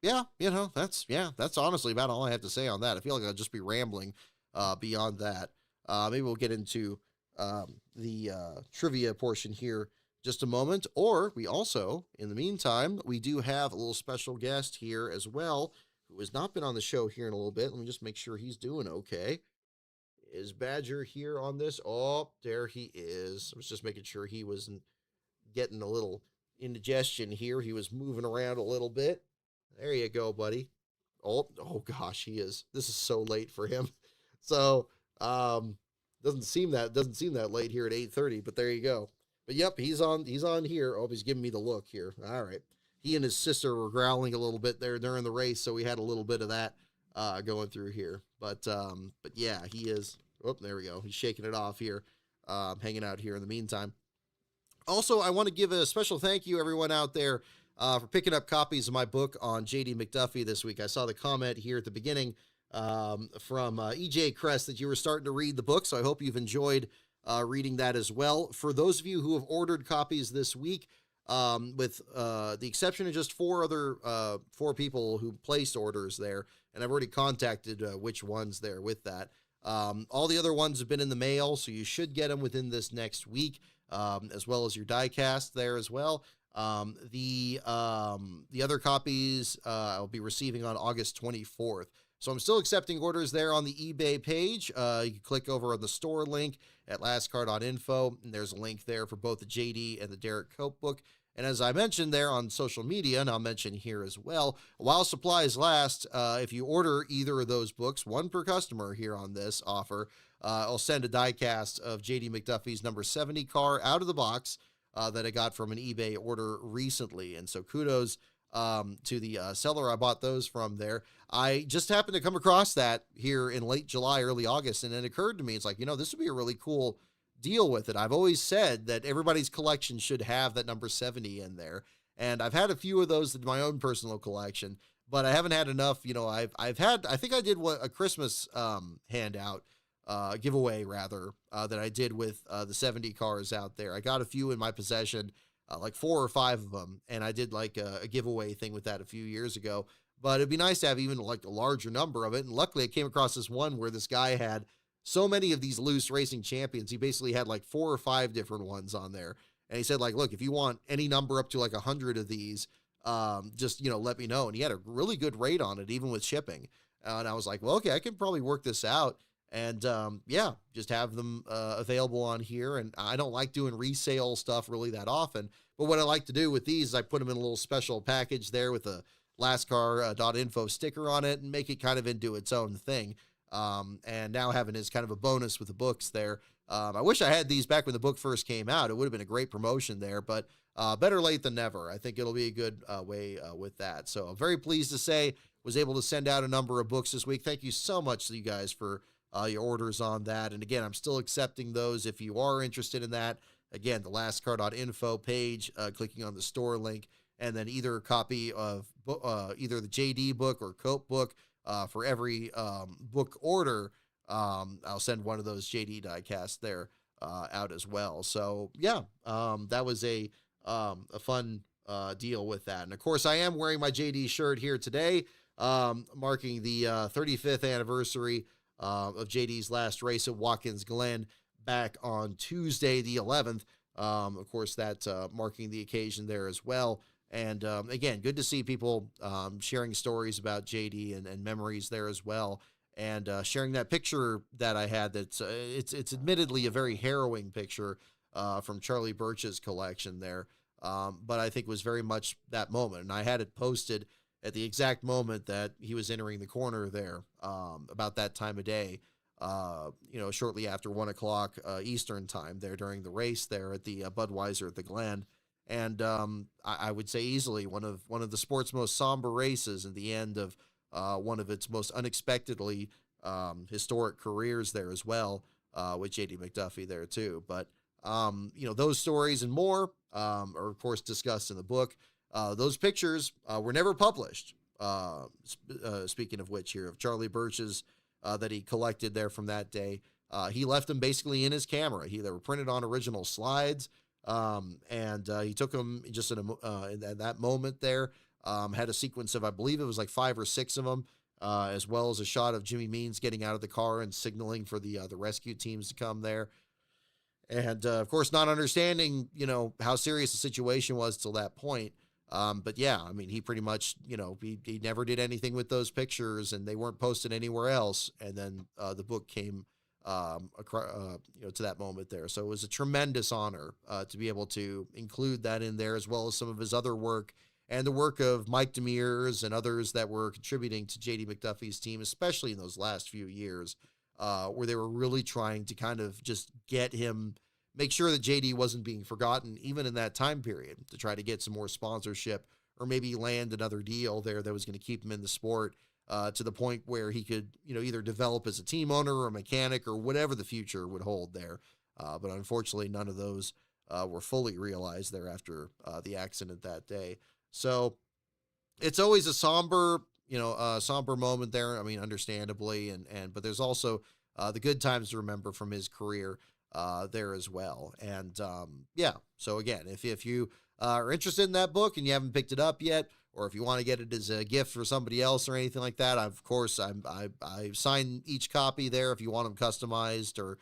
Yeah, that's honestly about all I have to say on that. I feel like I'll just be rambling beyond that. Maybe we'll get into the trivia portion here just a moment. Or we also, in the meantime, we do have a little special guest here as well, who has not been on the show here in a little bit. Let me just make sure he's doing okay. Is Badger here on this? Oh, there he is. I was just making sure he wasn't getting a little indigestion here. He was moving around a little bit. There you go, buddy. Oh gosh, he is. This is so late for him. So, doesn't seem that late here at 8:30, but there you go. But yep, he's on here. Oh, he's giving me the look here. All right. He and his sister were growling a little bit there during the race, so we had a little bit of that going through here. But yeah, he is. Oh, there we go. He's shaking it off here, hanging out here in the meantime. Also, I want to give a special thank you, everyone out there, for picking up copies of my book on J.D. McDuffie this week. I saw the comment here at the beginning from E.J. Crest that you were starting to read the book, so I hope you've enjoyed reading that as well. For those of you who have ordered copies this week, with the exception of just 4 people who placed orders there, and I've already contacted which ones there with that. All the other ones have been in the mail, so you should get them within this next week, as well as your diecast there as well. The other copies I'll be receiving on August 24th. So I'm still accepting orders there on the eBay page. You can click over on the store link at lastcar.info, and there's a link there for both the JD and the Derek Cope book. And as I mentioned there on social media, and I'll mention here as well, while supplies last, if you order either of those books, 1 per customer here on this offer, I'll send a diecast of JD McDuffie's number 70 car out of the box that I got from an eBay order recently. And so kudos to the seller I bought those from there. I just happened to come across that here in late July, early August, and it occurred to me, it's like, this would be a really cool deal with it. I've always said that everybody's collection should have that number 70 in there. And I've had a few of those in my own personal collection, but I haven't had enough. I think I did a Christmas handout, giveaway rather, that I did with the 70 cars out there. I got a few in my possession, like 4 or 5 of them, and I did like a giveaway thing with that a few years ago. But it'd be nice to have even like a larger number of it. And luckily I came across this one where this guy had so many of these loose racing champions. He basically had like 4 or 5 different ones on there. And he said, like, look, if you want any number up to like 100 of these, just, let me know. And he had a really good rate on it, even with shipping. And I was like, well, okay, I can probably work this out. And yeah, just have them available on here. And I don't like doing resale stuff really that often. But what I like to do with these is I put them in a little special package there with a lascar.info sticker on it and make it kind of into its own thing. And now having it as kind of a bonus with the books there. I wish I had these back when the book first came out. It would have been a great promotion there, but better late than never. I think it'll be a good way with that. So I'm very pleased to say was able to send out a number of books this week. Thank you so much to you guys for your orders on that. And again, I'm still accepting those if you are interested in that. Again, the lastcar.info page, clicking on the store link, and then either a copy of either the JD book or Cope book for every book order. I'll send one of those JD diecast there out as well. So yeah, that was a fun deal with that. And of course, I am wearing my JD shirt here today, marking the 35th anniversary of JD's last race at Watkins Glen back on Tuesday, the 11th. Of course, that's marking the occasion there as well. And again, good to see people sharing stories about JD and memories there as well. And sharing that picture that I had that's it's admittedly a very harrowing picture from Charlie Birch's collection there. But I think was very much that moment. And I had it posted at the exact moment that he was entering the corner there, about that time of day, shortly after 1 o'clock Eastern time there during the race there at the Budweiser at the Glen. And I would say easily one of the sport's most somber races and the end of one of its most unexpectedly historic careers there as well, with J.D. McDuffie there too. But, those stories and more are, of course, discussed in the book. Those pictures were never published. Speaking of which here, of Charlie Birch's that he collected there from that day. He left them basically in his camera. They were printed on original slides. And he took them just in that moment there, had a sequence of, I believe it was like 5 or 6 of them, as well as a shot of Jimmy Means getting out of the car and signaling for the rescue teams to come there. And, of course, not understanding, how serious the situation was till that point. But yeah, I mean, he pretty much, he never did anything with those pictures and they weren't posted anywhere else. And then, the book came to that moment there. So it was a tremendous honor to be able to include that in there, as well as some of his other work and the work of Mike Demers and others that were contributing to J.D. McDuffie's team, especially in those last few years, where they were really trying to kind of just get him, make sure that J.D. wasn't being forgotten, even in that time period, to try to get some more sponsorship or maybe land another deal there that was going to keep him in the sport. To the point where he could, either develop as a team owner or a mechanic or whatever the future would hold there. But unfortunately, none of those were fully realized there after the accident that day. So it's always a somber moment there. I mean, understandably, but there's also the good times to remember from his career there as well. And yeah, so again, if you are interested in that book and you haven't picked it up yet, or if you want to get it as a gift for somebody else or anything like that, of course, I sign each copy there if you want them customized or,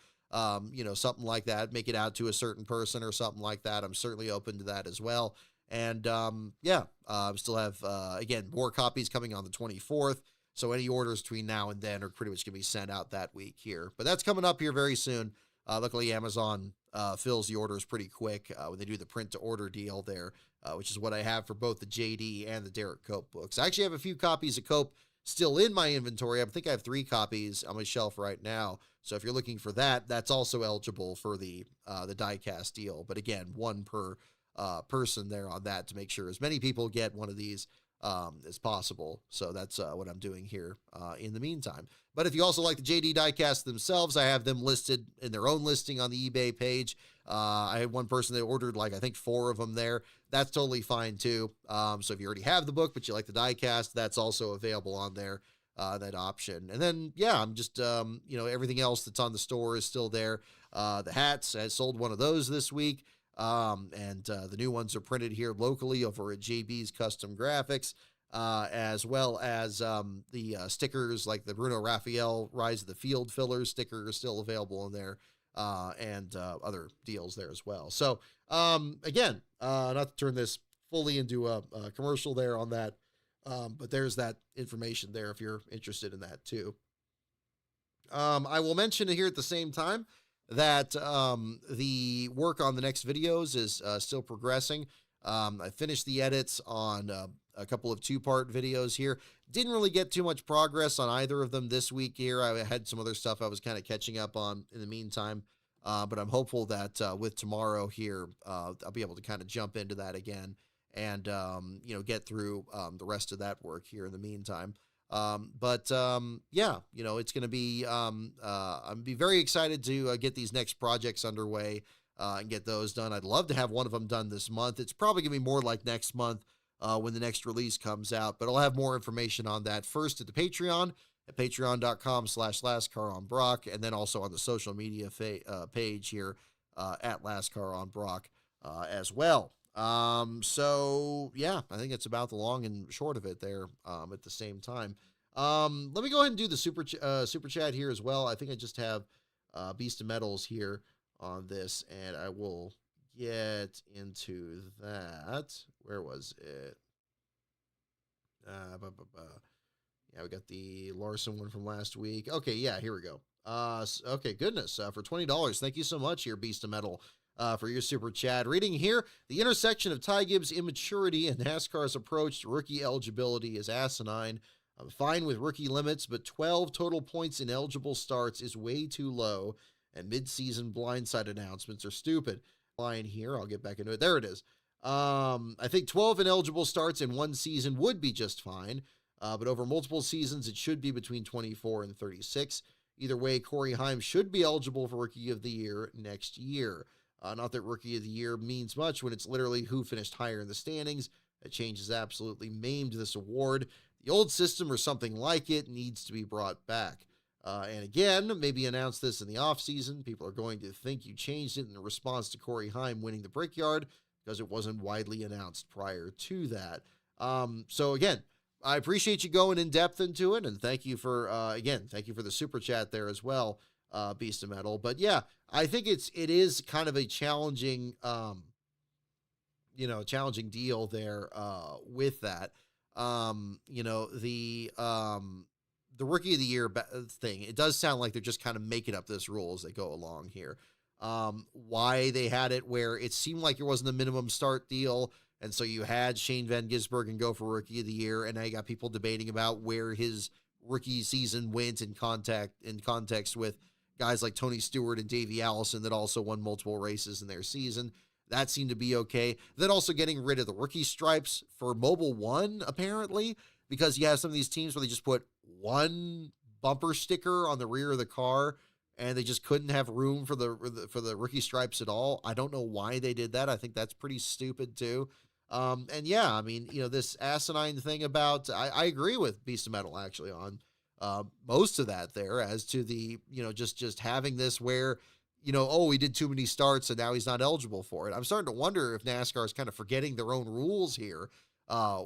something like that, make it out to a certain person or something like that. I'm certainly open to that as well. And, still have, again, more copies coming on the 24th. So any orders between now and then are pretty much going to be sent out that week here. But that's coming up here very soon. Luckily, Amazon fills the orders pretty quick when they do the print to order deal there, which is what I have for both the JD and the Derek Cope books. I actually have a few copies of Cope still in my inventory. I think I have 3 copies on my shelf right now. So if you're looking for that, that's also eligible for the diecast deal. But again, 1 per person there on that to make sure as many people get one of these as possible. So that's what I'm doing here in the meantime. But if you also like the JD diecast themselves, I have them listed in their own listing on the eBay page. I had one person that ordered I think 4 of them there. That's totally fine too. So if you already have the book, but you like the diecast, that's also available on there, that option. And then, yeah, I'm just, everything else that's on the store is still there. The hats, I sold one of those this week. And the new ones are printed here locally over at JB's Custom Graphics. as well as the stickers like the Bruno Raphael Rise of the Field filler sticker is still available in there, and other deals there as well. So again, not to turn this fully into a commercial there on that, but there's that information there if you're interested in that too. I will mention here at the same time that the work on the next videos is still progressing. I finished the edits on a couple of two-part videos here. Didn't really get too much progress on either of them this week here. I had some other stuff I was kind of catching up on in the meantime. But I'm hopeful that with tomorrow here, I'll be able to kind of jump into that again and, get through the rest of that work here in the meantime. Yeah, it's going to be, I'm be very excited to get these next projects underway and get those done. I'd love to have one of them done this month. It's probably going to be more like next month when the next release comes out, but I'll have more information on that first at the Patreon at patreon.com/LastCarOnBrock, and then also on the social media page here at LastCarOnBrock as well. So yeah, I think it's about the long and short of it there at the same time. Let me go ahead and do the super chat here as well. I think I just have Beast of Metals here on this, and I will get into that. Where was it? Yeah, we got the Larson one from last week. Okay, yeah, here we go. Okay, goodness, for $20. Thank you so much here, Beast of Metal, for your super chat. Reading here, the intersection of Ty Gibbs' immaturity and NASCAR's approach to rookie eligibility is asinine. I'm fine with rookie limits, but 12 total points in eligible starts is way too low, and mid-season blindside announcements are stupid. Line here, I'll get back into it. There it is. I think 12 ineligible starts in one season would be just fine. But over multiple seasons, it should be between 24 and 36. Either way, Corey Heim should be eligible for Rookie of the Year next year. Not that Rookie of the Year means much when it's literally who finished higher in the standings. That change has absolutely maimed this award. The old system or something like it needs to be brought back. And again, maybe announce this in the offseason. People are going to think you changed it in response to Corey Heim winning the Brickyard because it wasn't widely announced prior to that. So again, I appreciate you going in depth into it, and thank you for, thank you for the super chat there as well, Beast of Metal. But yeah, I think it is kind of a challenging, challenging deal there with that. The Rookie of the Year thing, it does sound like they're just kind of making up this rule as they go along here. Why they had it where it seemed like it wasn't a minimum start deal, and so you had Shane Van Gisbergen go for Rookie of the Year, and now you got people debating about where his rookie season went in context with guys like Tony Stewart and Davey Allison that also won multiple races in their season. That seemed to be okay. Then also getting rid of the rookie stripes for Mobile One, apparently, because you have some of these teams where they just put one bumper sticker on the rear of the car, and they just couldn't have room for the rookie stripes at all. I don't know why they did that. I think that's pretty stupid too. And yeah, I mean, this asinine thing about, I agree with Beast of Metal actually on most of that there as to the, just having this where, oh, he did too many starts and now he's not eligible for it. I'm starting to wonder if NASCAR is kind of forgetting their own rules here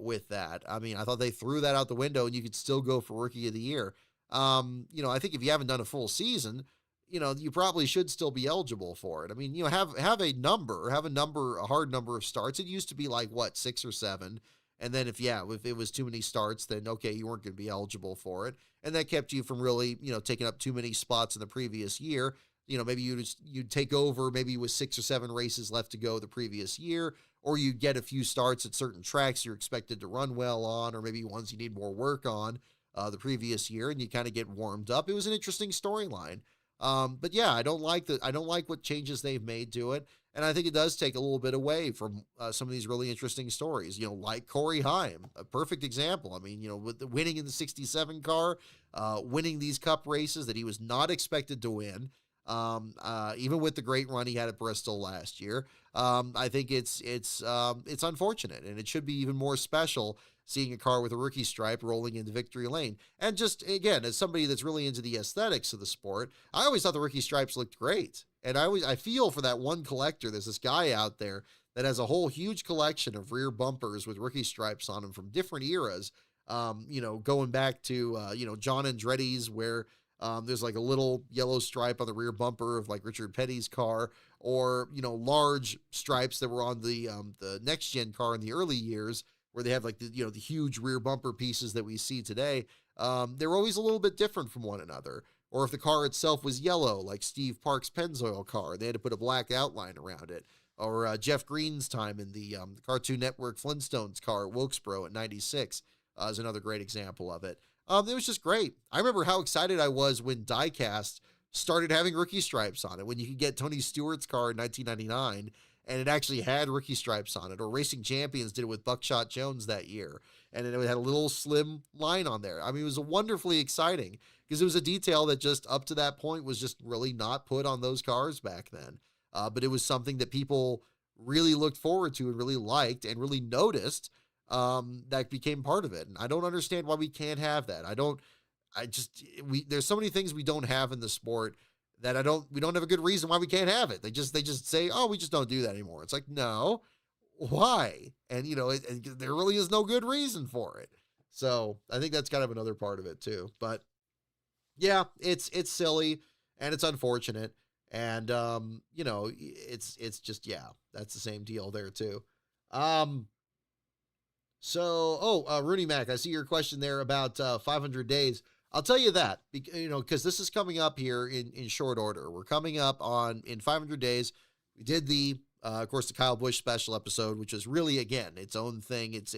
with that. I mean, I thought they threw that out the window and you could still go for Rookie of the Year. I think if you haven't done a full season, you probably should still be eligible for it. I mean, have a hard number of starts. It used to be like, 6 or 7. And then if it was too many starts, then okay, you weren't going to be eligible for it. And that kept you from really, taking up too many spots in the previous year. Maybe you'd take over maybe with 6 or 7 races left to go the previous year, or you get a few starts at certain tracks you're expected to run well on, or maybe ones you need more work on the previous year, and you kind of get warmed up. It was an interesting storyline. But yeah, I don't like what changes they've made to it. And I think it does take a little bit away from some of these really interesting stories, like Corey Heim, a perfect example. I mean, with the winning in the 67 car, winning these cup races that he was not expected to win. Even with the great run he had at Bristol last year. I think it's unfortunate, and it should be even more special seeing a car with a rookie stripe rolling into victory lane. And just, again, as somebody that's really into the aesthetics of the sport, I always thought the rookie stripes looked great. And I feel for that one collector. There's this guy out there that has a whole huge collection of rear bumpers with rookie stripes on them from different eras. Going back to, John Andretti's, where there's like a little yellow stripe on the rear bumper of like Richard Petty's car, or, large stripes that were on the next gen car in the early years, where they have like the huge rear bumper pieces that we see today. They're always a little bit different from one another. Or if the car itself was yellow, like Steve Park's Pennzoil car, they had to put a black outline around it. Or Jeff Green's time in the Cartoon Network Flintstones car at Wilkesboro at 96 is another great example of it. It was just great. I remember how excited I was when Diecast started having rookie stripes on it, when you could get Tony Stewart's car in 1999 and it actually had rookie stripes on it. Or Racing Champions did it with Buckshot Jones that year, and it had a little slim line on there. I mean, it was wonderfully exciting because it was a detail that just up to that point was just really not put on those cars back then. But it was something that people really looked forward to and really liked and really noticed, that became part of it. And I don't understand why we can't have that. There's so many things we don't have in the sport that we don't have a good reason why we can't have it. They just say, oh, we just don't do that anymore. It's like, no, why? And, there really is no good reason for it. So I think that's kind of another part of it too. But yeah, it's silly and it's unfortunate. And, it's just, yeah, that's the same deal there too. Rooney Mac, I see your question there about 500 days. I'll tell you that, because this is coming up here in short order. We're coming up in 500 days. We did of course, the Kyle Busch special episode, which is really, again, its own thing. It's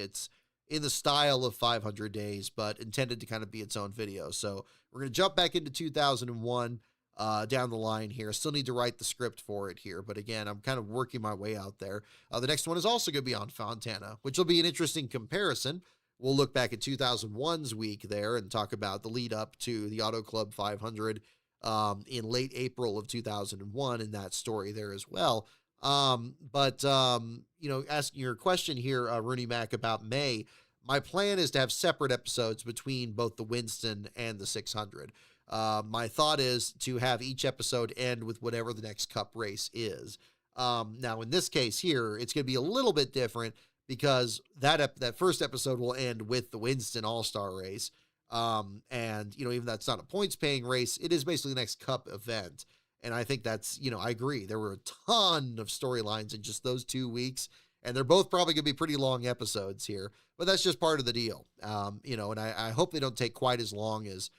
in the style of 500 days, but intended to kind of be its own video. So we're going to jump back into 2001 down the line here. Still need to write the script for it here, but again, I'm kind of working my way out there. The next one is also going to be on Fontana, which will be an interesting comparison. We'll look back at 2001's week there and talk about the lead up to the Auto Club 500 in late April of 2001 in that story there as well. Asking your question here, Rooney Mac, about May, my plan is to have separate episodes between both the Winston and the 600. My thought is to have each episode end with whatever the next Cup race is. Now, in this case here, it's going to be a little bit different because that first episode will end with the Winston All-Star race. Even that's not a points-paying race, it is basically the next Cup event. And I think that's, I agree. There were a ton of storylines in just those 2 weeks, and they're both probably going to be pretty long episodes here, but that's just part of the deal. And I hope they don't take quite as long as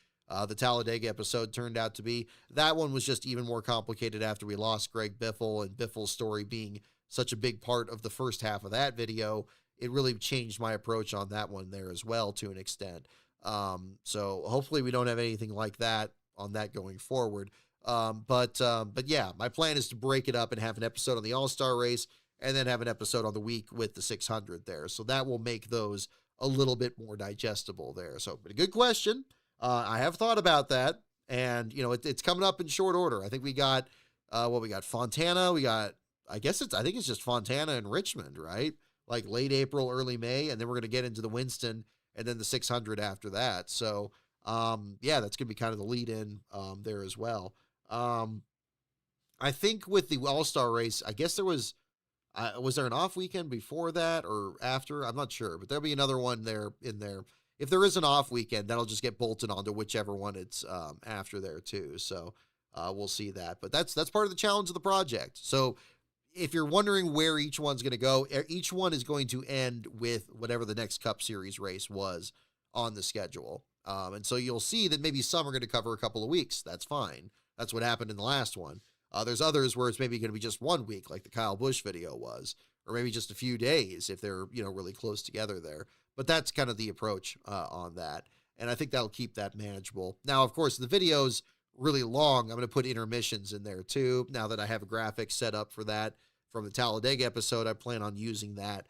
the Talladega episode turned out to be. That one was just even more complicated after we lost Greg Biffle, and Biffle's story being such a big part of the first half of that video. It really changed my approach on that one there as well to an extent. So hopefully we don't have anything like that on that going forward. But yeah, my plan is to break it up and have an episode on the All-Star race and then have an episode on the week with the 600 there. So that will make those a little bit more digestible there. So, but a good question. I have thought about that, and it's coming up in short order. I think we got Fontana. I think it's just Fontana and Richmond, right? Like late April, early May, and then we're going to get into the Winston and then the 600 after that. So, that's going to be kind of the lead in there as well. I think with the All-Star race, I guess was there an off weekend before that or after? I'm not sure, but there'll be another one there in there. If there is an off weekend, that'll just get bolted onto whichever one it's after there too. So we'll see that. But that's part of the challenge of the project. So if you're wondering where each one's going to go, each one is going to end with whatever the next Cup Series race was on the schedule. And so you'll see that maybe some are going to cover a couple of weeks. That's fine. That's what happened in the last one. There's others where it's maybe going to be just 1 week, like the Kyle Busch video was, or maybe just a few days if they're, really close together there. But that's kind of the approach on that. And I think that'll keep that manageable. Now, of course, the video's really long. I'm going to put intermissions in there too. Now that I have a graphic set up for that from the Talladega episode, I plan on using that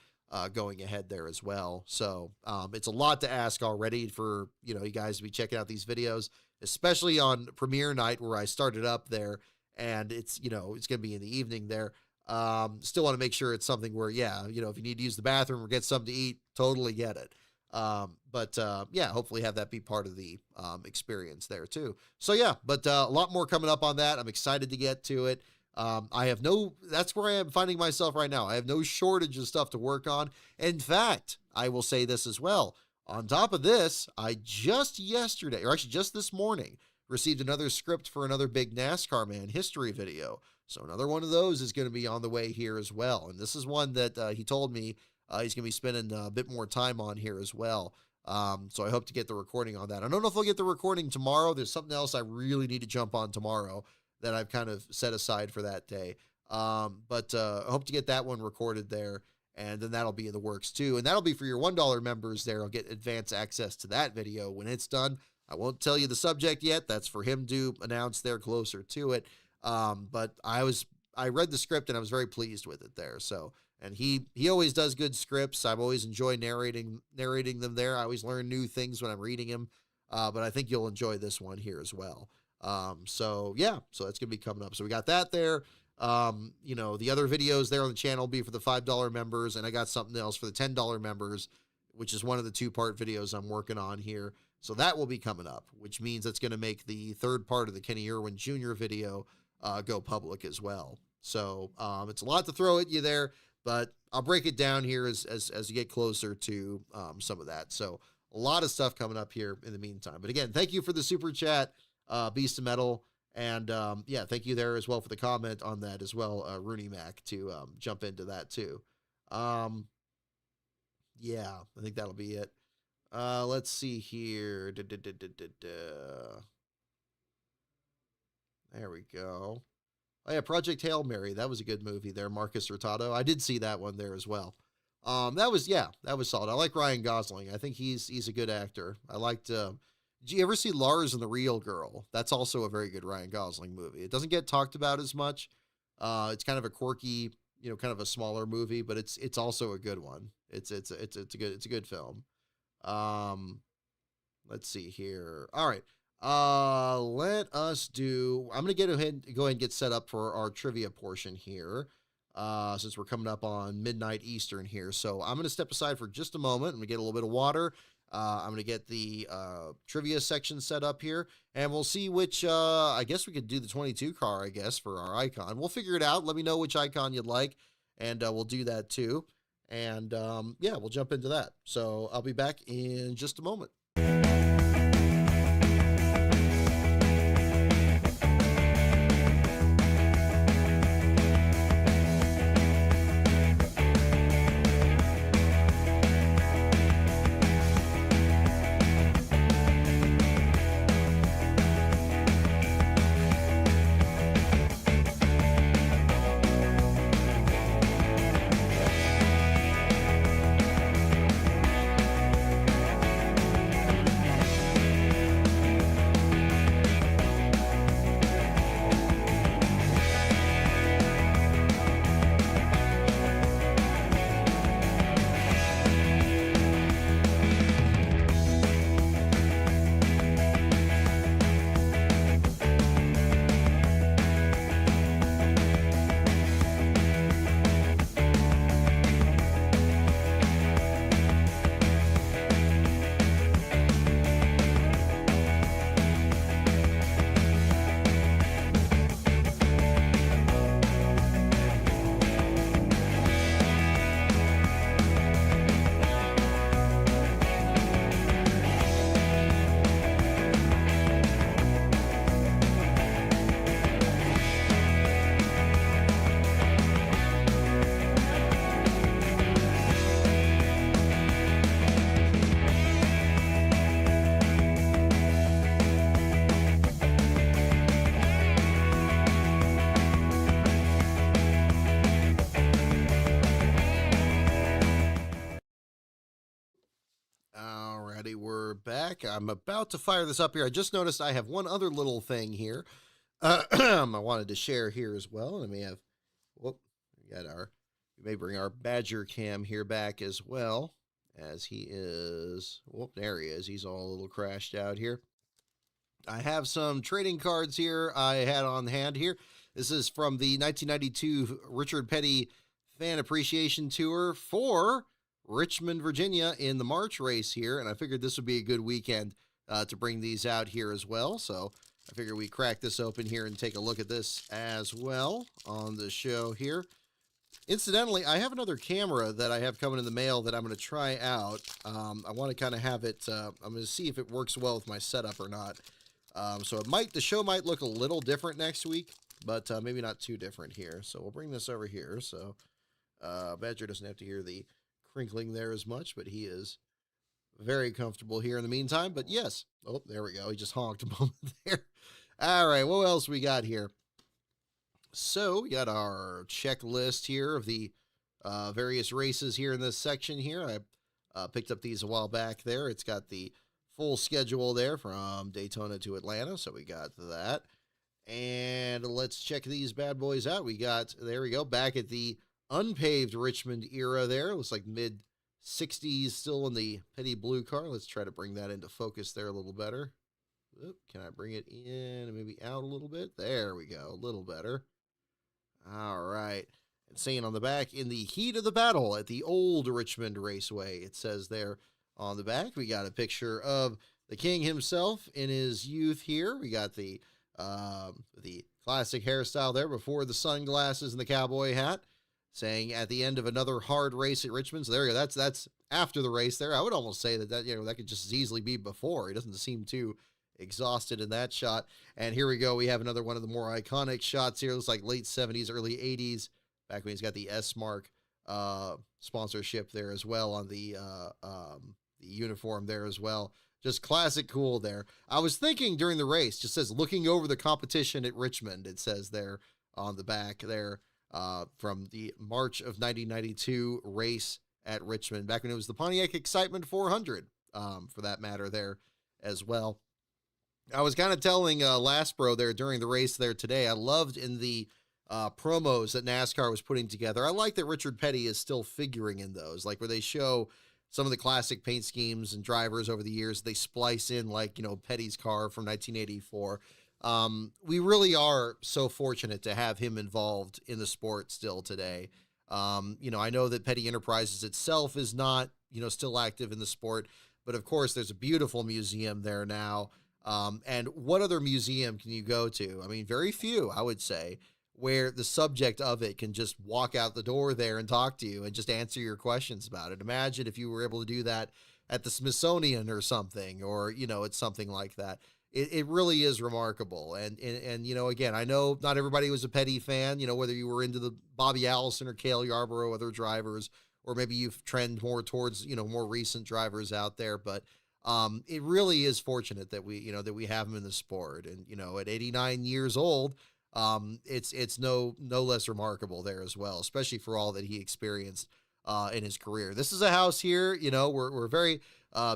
going ahead there as well. So it's a lot to ask already for, you guys to be checking out these videos, especially on premiere night where I started up there, and it's going to be in the evening there. Still want to make sure it's something where, if you need to use the bathroom or get something to eat, totally get it. Hopefully have that be part of the experience there too. So yeah, but a lot more coming up on that. I'm excited to get to it. I have no, that's where I am finding myself right now. I have no shortage of stuff to work on. In fact, I will say this as well. On top of this, I just yesterday, or actually just this morning, received another script for another big NASCAR Man history video. So another one of those is going to be on the way here as well. And this is one that he told me he's going to be spending a bit more time on here as well. So I hope to get the recording on that. I don't know if I'll get the recording tomorrow. There's something else I really need to jump on tomorrow that I've kind of set aside for that day. But I hope to get that one recorded there. And then that'll be in the works too. And that'll be for your $1 members there. I'll get advance access to that video when it's done. I won't tell you the subject yet. That's for him to announce there closer to it. But I read the script and I was very pleased with it there. So, and he always does good scripts. I've always enjoyed narrating them there. I always learn new things when I'm reading him. But I think you'll enjoy this one here as well. So yeah, so that's going to be coming up. So we got that there. You know, the other videos there on the channel will be for the $5 members, and I got something else for the $10 members, which is one of the 2-part videos I'm working on here. So that will be coming up, which means that's going to make the 3rd part of the Kenny Irwin Jr. video go public as well. So it's a lot to throw at you there, but I'll break it down here as you get closer to some of that. So a lot of stuff coming up here in the meantime. But again, thank you for the super chat, Beast of Metal. And yeah, thank you there as well for the comment on that as well, Rooney Mac, to jump into that too. Yeah, I think that'll be it. Let's see here. There we go. Oh yeah, Project Hail Mary. That was a good movie there. Marcus Hurtado. I did see that one there as well. That was solid. I like Ryan Gosling. I think he's a good actor. I liked. Did you ever see Lars and the Real Girl? That's also a very good Ryan Gosling movie. It doesn't get talked about as much. It's kind of a quirky, kind of a smaller movie, but it's also a good one. It's a good film. Let's see here. All right. Let us do. I'm gonna go ahead and get set up for our trivia portion here. Since we're coming up on midnight Eastern here, so I'm gonna step aside for just a moment. I'm gonna get a little bit of water. I'm going to get the trivia section set up here, and we'll see which, I guess we could do the 22 car, I guess, for our icon. We'll figure it out. Let me know which icon you'd like, and we'll do that too. And yeah, we'll jump into that. So I'll be back in just a moment. We're back. I'm about to fire this up here. I just noticed I have one other little thing here I wanted to share here as well. And we have, we may bring our Badger Cam here back as well, as he is, there he is. He's all a little crashed out here. I have some trading cards here I had on hand here. This is from the 1992 Richard Petty Fan Appreciation Tour for Richmond, Virginia in the March race here, and I figured this would be a good weekend to bring these out here as well. So I figure we crack this open here and take a look at this as well on the show here. Incidentally, I have another camera that I have coming in the mail that I'm going to try out. I want to kind of have it, I'm going to see if it works well with my setup or not. So the show might look a little different next week, but maybe not too different here. So we'll bring this over here. So Badger doesn't have to hear the crinkling there as much, but he is very comfortable here in the meantime. But yes, oh, there we go. He just honked a moment there. All right, what else we got here? So we got our checklist here of the various races here in this section here. I picked up these a while back there. It's got the full schedule there from Daytona to Atlanta. So we got that. And let's check these bad boys out. We got, there we go, back at the unpaved Richmond era there. Looks like mid 60s still in the Petty blue car. Let's try to bring that into focus there a little better. Oop, can I bring it in and maybe out a little bit? There we go, a little better. All right. And saying on the back, in the heat of the battle at the old Richmond Raceway, it says there on the back, we got a picture of the king himself in his youth here. We got the classic hairstyle there before the sunglasses and the cowboy hat, saying at the end of another hard race at Richmond. So there you go. That's after the race there. I would almost say that that could just as easily be before. He doesn't seem too exhausted in that shot. And here we go. We have another one of the more iconic shots here. Looks like late 70s, early 80s, back when he's got the S Mark sponsorship there as well on the uniform there as well. Just classic cool there. I was thinking during the race, just says looking over the competition at Richmond. It says there on the back there from the March of 1992 race at Richmond, back when it was the Pontiac Excitement 400 for that matter there as well. I was kind of telling Laspro there during the race there today, I loved in the promos that NASCAR was putting together. I like that Richard Petty is still figuring in those, like where they show some of the classic paint schemes and drivers over the years. They splice in like, Petty's car from 1984. We really are so fortunate to have him involved in the sport still today. I know that Petty Enterprises itself is not, still active in the sport, but of course there's a beautiful museum there now. And what other museum can you go to? I mean, very few, I would say, where the subject of it can just walk out the door there and talk to you and just answer your questions about it. Imagine if you were able to do that at the Smithsonian or something, or, it's something like that. It really is remarkable. And again, I know not everybody was a Petty fan, whether you were into the Bobby Allison or Cale Yarborough, other drivers, or maybe you've trend more towards, more recent drivers out there. But it really is fortunate that we have him in the sport. And, at 89 years old, it's no less remarkable there as well, especially for all that he experienced in his career. This is a house here, we're very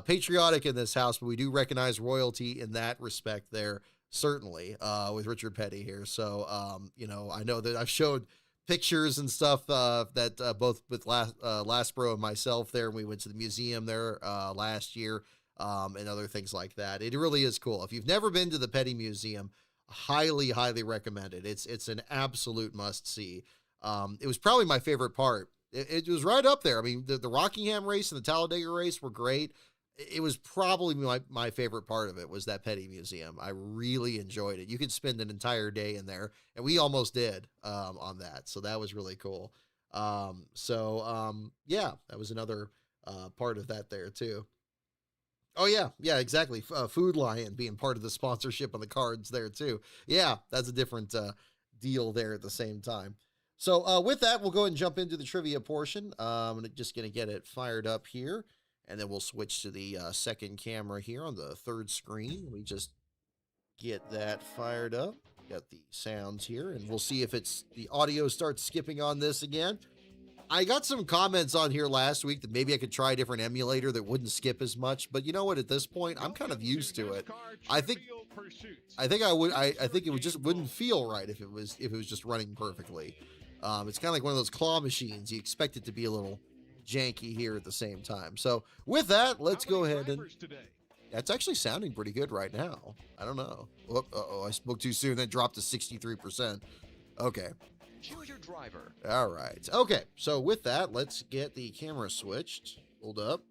patriotic in this house, but we do recognize royalty in that respect there, certainly, with Richard Petty here. So, I know that I've showed pictures and stuff that both with Laspro and myself there, and we went to the museum there last year, and other things like that. It really is cool. If you've never been to the Petty Museum, highly recommend it. It's an absolute must see. It was probably my favorite part. It was right up there. I mean, the Rockingham race and the Talladega race were great. It was probably my favorite part of it was that Petty Museum. I really enjoyed it. You could spend an entire day in there, and we almost did on that. So that was really cool. Yeah, that was another part of that there too. Oh yeah, exactly. Food Lion being part of the sponsorship on the cards there too. Yeah, that's a different deal there at the same time. So with that, we'll go ahead and jump into the trivia portion. I'm just going to get it fired up here, and then we'll switch to the second camera here on the third screen. We just get that fired up. Got the sounds here, and we'll see if the audio starts skipping on this again. I got some comments on here last week that maybe I could try a different emulator that wouldn't skip as much, but you know what? At this point, I'm kind of used to it. I think it just wouldn't feel right if it was just running perfectly. It's kind of like one of those claw machines. You expect it to be a little janky here at the same time. So with that, let's go ahead and that's actually sounding pretty good right now. I don't know. I spoke too soon. That dropped to 63%. Okay. Choose your driver. All right. Okay. So with that, let's get the camera switched. Hold up.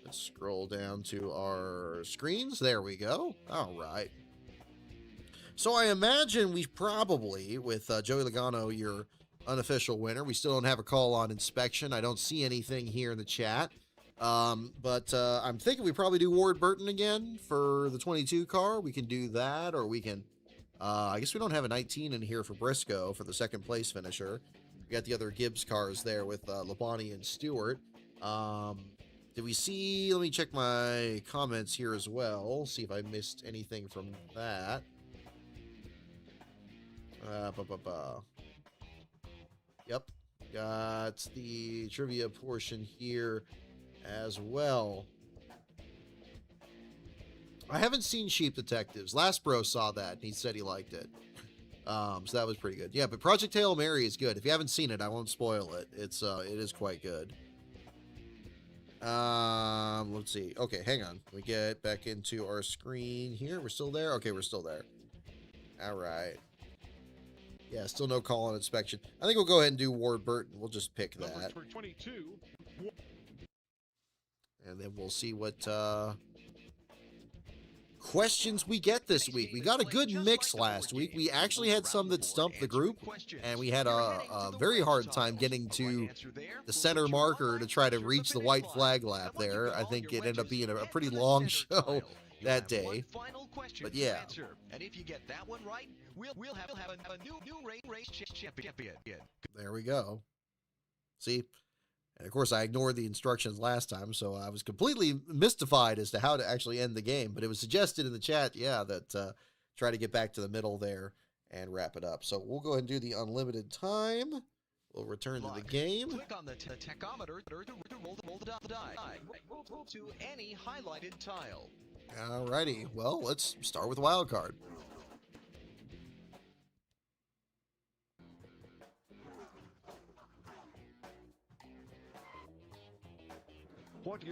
Let's scroll down to our screens. There we go. All right. So I imagine we probably, with Joey Logano, your unofficial winner, we still don't have a call on inspection. I don't see anything here in the chat. But I'm thinking we probably do Ward Burton again for the 22 car. We can do that, or we can, I guess we don't have a 19 in here for Briscoe for the second place finisher. We got the other Gibbs cars there with Labonte and Stewart. Did we see, let me check my comments here as well, see if I missed anything from that. Yep, got the trivia portion here as well. I haven't seen Sheep Detectives. Last bro saw that and he said he liked it. So that was pretty good. Yeah, but Project Hail Mary is good. If you haven't seen it, I won't spoil it. It is quite good. Let's see. Okay, hang on. We get back into our screen here. We're still there? Okay, we're still there. All right. Yeah, still no call on inspection. I think we'll go ahead and do Ward Burton. We'll just pick that. Number 22. And then we'll see what questions we get this week. We got a good mix last week. We actually had some that stumped the group, and we had a very hard time getting to the center marker to try to reach the white flag lap there. I think it ended up being a pretty long show that day. But yeah. And if you get that one right, we'll have a new race champion. There we go. See? And of course, I ignored the instructions last time, so I was completely mystified as to how to actually end the game. But it was suggested in the chat, yeah, that try to get back to the middle there and wrap it up. So we'll go ahead and do the unlimited time. We'll return to the game. Click on the tachometer to roll the die. Move to any highlighted tile. Alrighty, well, let's start with wild card.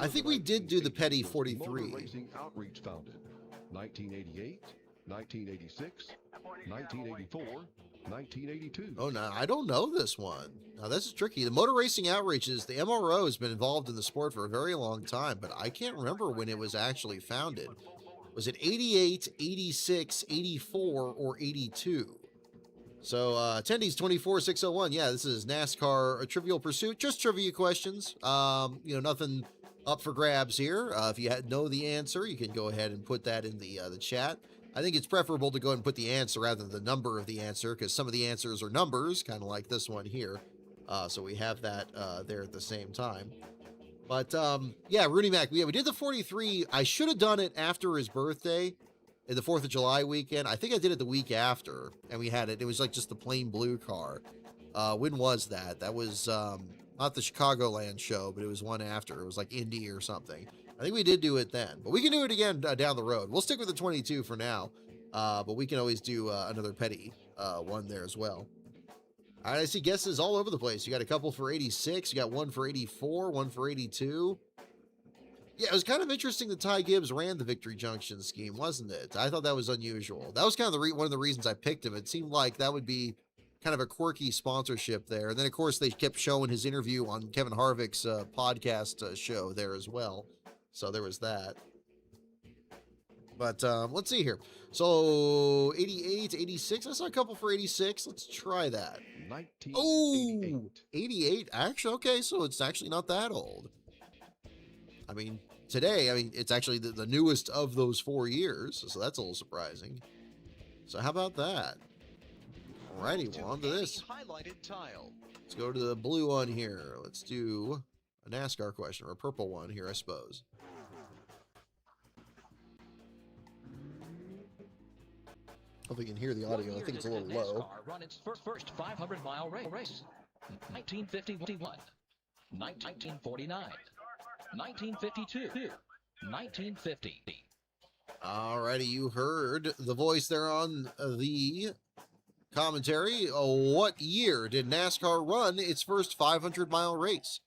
I think we did do the Petty 43. Racing Outreach founded 1988, 1986, 1984, 1982. Oh, no, I don't know this one. Now, this is tricky. The Motor Racing Outreaches, the MRO has been involved in the sport for a very long time, but I can't remember when it was actually founded. Was it 88, 86, 84, or 82? So, attendees 24601. Yeah, this is NASCAR a Trivial Pursuit. Just trivia questions. Nothing up for grabs here. If you know the answer, you can go ahead and put that in the chat. I think it's preferable to go ahead and put the answer rather than the number of the answer, because some of the answers are numbers, kind of like this one here. So we have that there at the same time. But, yeah, Rooney Mac, we did the 43. I should have done it after his birthday. In the 4th of July weekend. I think I did it the week after, and we had it. It was like just the plain blue car. When was that? That was not the Chicagoland show, but it was one after. It was like Indy or something. I think we did do it then, but we can do it again down the road. We'll stick with the 22 for now, but we can always do another petty one there as well. All right, I see guesses all over the place. You got a couple for 86. You got one for 84, one for 82. Yeah, it was kind of interesting that Ty Gibbs ran the Victory Junction scheme, wasn't it? I thought that was unusual. That was kind of one of the reasons I picked him. It seemed like that would be kind of a quirky sponsorship there. And then, of course, they kept showing his interview on Kevin Harvick's podcast show there as well. So there was that. But let's see here. So 88, 86. I saw a couple for 86. Let's try that. 1988. Oh, 88. Actually, okay, so it's actually not that old. I mean, today, it's actually the newest of those 4 years, so that's a little surprising. So how about that? Alrighty, well, on to this. Highlighted tile. Let's go to the blue one here. Let's do a NASCAR question, or a purple one here, I suppose. Hope we can hear the audio. I think it's a little low. NASCAR run its first 500-mile race. 1951, 1949. 1952, 1950. Alrighty, you heard the voice there on the commentary. What year did NASCAR run its first 500-mile race?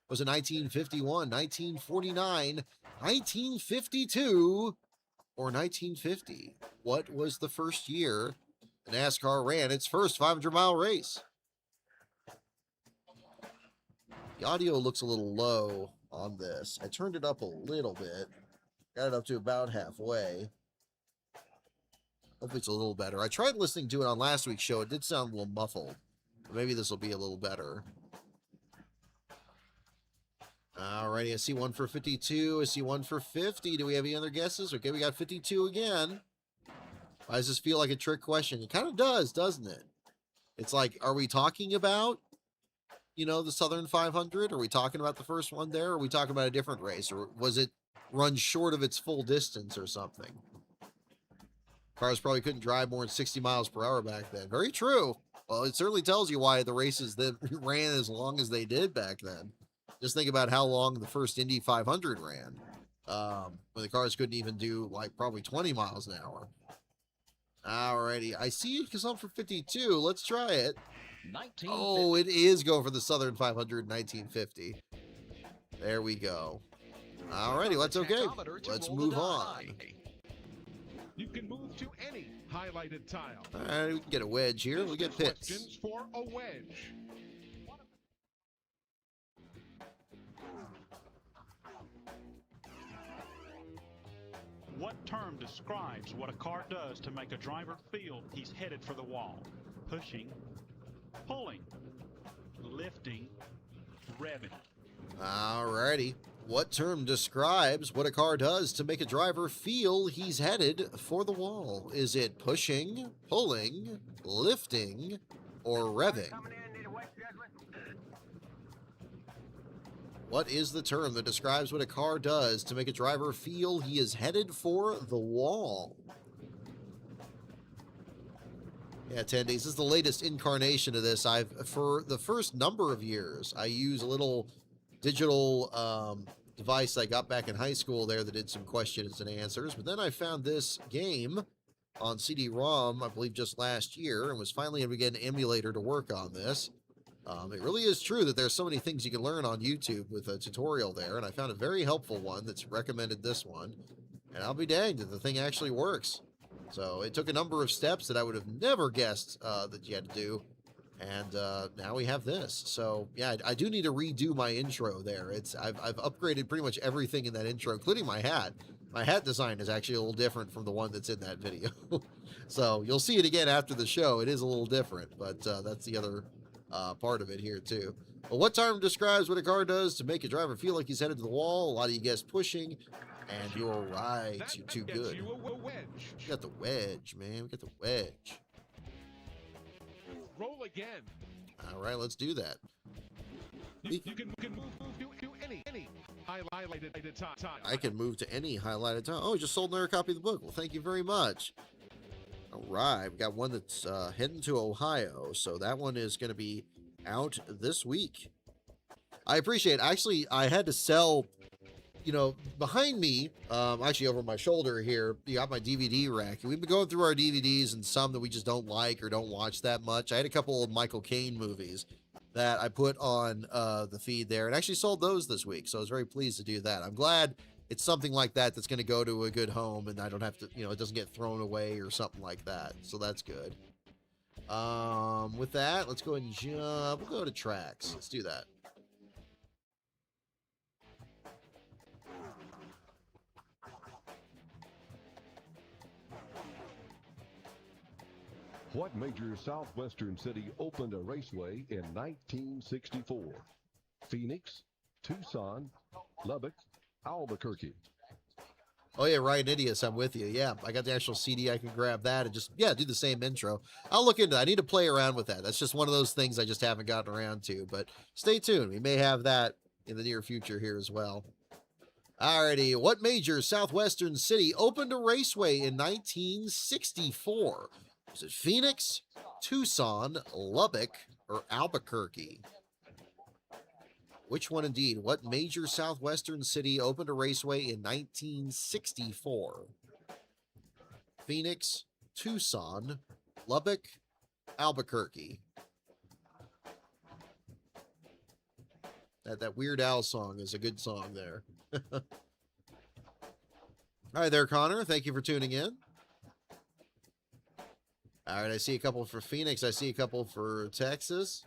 Was it 1951, 1949, 1952, or 1950? What was the first year NASCAR ran its first 500-mile race? The audio looks a little low on this. I turned it up a little bit. Got it up to about halfway. Hopefully it's a little better. I tried listening to it on last week's show. It did sound a little muffled. But maybe this will be a little better. Alrighty, I see one for 52. I see one for 50. Do we have any other guesses? Okay, we got 52 again. Why does this feel like a trick question? It kind of does, doesn't it? It's like, are we talking about, you know, the Southern 500? Are we talking about the first one there? Or are we talking about a different race? Or was it run short of its full distance or something? Cars probably couldn't drive more than 60 miles per hour back then. Very true. Well, it certainly tells you why the races that ran as long as they did back then. Just think about how long the first Indy 500 ran. When the cars couldn't even do like probably 20 miles an hour. Alrighty, I see it because I'm for 52. Let's try it. Oh, it is going for the Southern 500 1950. There we go. Alrighty, let's okay. Let's move on. You can move to any highlighted tile. Alright, we can get a wedge here. We'll get pits. Questions for a wedge. What term describes what a car does to make a driver feel he's headed for the wall? Pushing, pulling, lifting, revving. Alrighty. What term describes what a car does to make a driver feel he's headed for the wall? Is it pushing, pulling, lifting, or revving? What is the term that describes what a car does to make a driver feel he is headed for the wall? Yeah, attendees, this is the latest incarnation of this. For the first number of years, I use a little digital device I got back in high school there that did some questions and answers. But then I found this game on CD-ROM, I believe just last year, and was finally able to get an emulator to work on this. It really is true that there's so many things you can learn on YouTube with a tutorial there, and I found a very helpful one that's recommended this one. And I'll be danged if the thing actually works. So it took a number of steps that I would have never guessed that you had to do. And now we have this. So yeah, I do need to redo my intro there. I've upgraded pretty much everything in that intro, including my hat. My hat design is actually a little different from the one that's in that video. So you'll see it again after the show. It is a little different, but that's the other part of it here too. Well, what term describes what a car does to make a driver feel like he's headed to the wall? A lot of you guessed pushing, and you're right. You're too good. We got the wedge, man. We got the wedge. Roll again. All right, let's do that. You can move to any highlighted tile. I can move to any highlighted tile. Oh, just sold another copy of the book. Well, thank you very much. All right, we got one that's heading to Ohio, so that one is going to be out this week. I appreciate it. Actually, I had to sell, you know, behind me, actually over my shoulder here, you got my DVD rack. We've been going through our DVDs and some that we just don't like or don't watch that much. I had a couple of Michael Caine movies that I put on the feed there and actually sold those this week, so I was very pleased to do that. I'm glad it's something like that that's going to go to a good home and I don't have to, you know, it doesn't get thrown away or something like that. So that's good. With that, let's go ahead and jump. We'll go to tracks. Let's do that. What major southwestern city opened a raceway in 1964? Phoenix, Tucson, Lubbock, Albuquerque. Oh yeah, Ryan Idius, I'm with you. Yeah, I got the actual CD. I can grab that and just, yeah, do the same intro. I'll look into that. I need to play around with that. That's just one of those things I just haven't gotten around to, but stay tuned. We may have that in the near future here as well. Alrighty, what major southwestern city opened a raceway in 1964? Was it Phoenix, Tucson, Lubbock, or Albuquerque? Which one indeed? What major southwestern city opened a raceway in 1964? Phoenix, Tucson, Lubbock, Albuquerque. That Weird Al song is a good song there. Hi there, Connor. Thank you for tuning in. All right, I see a couple for Phoenix. I see a couple for Texas.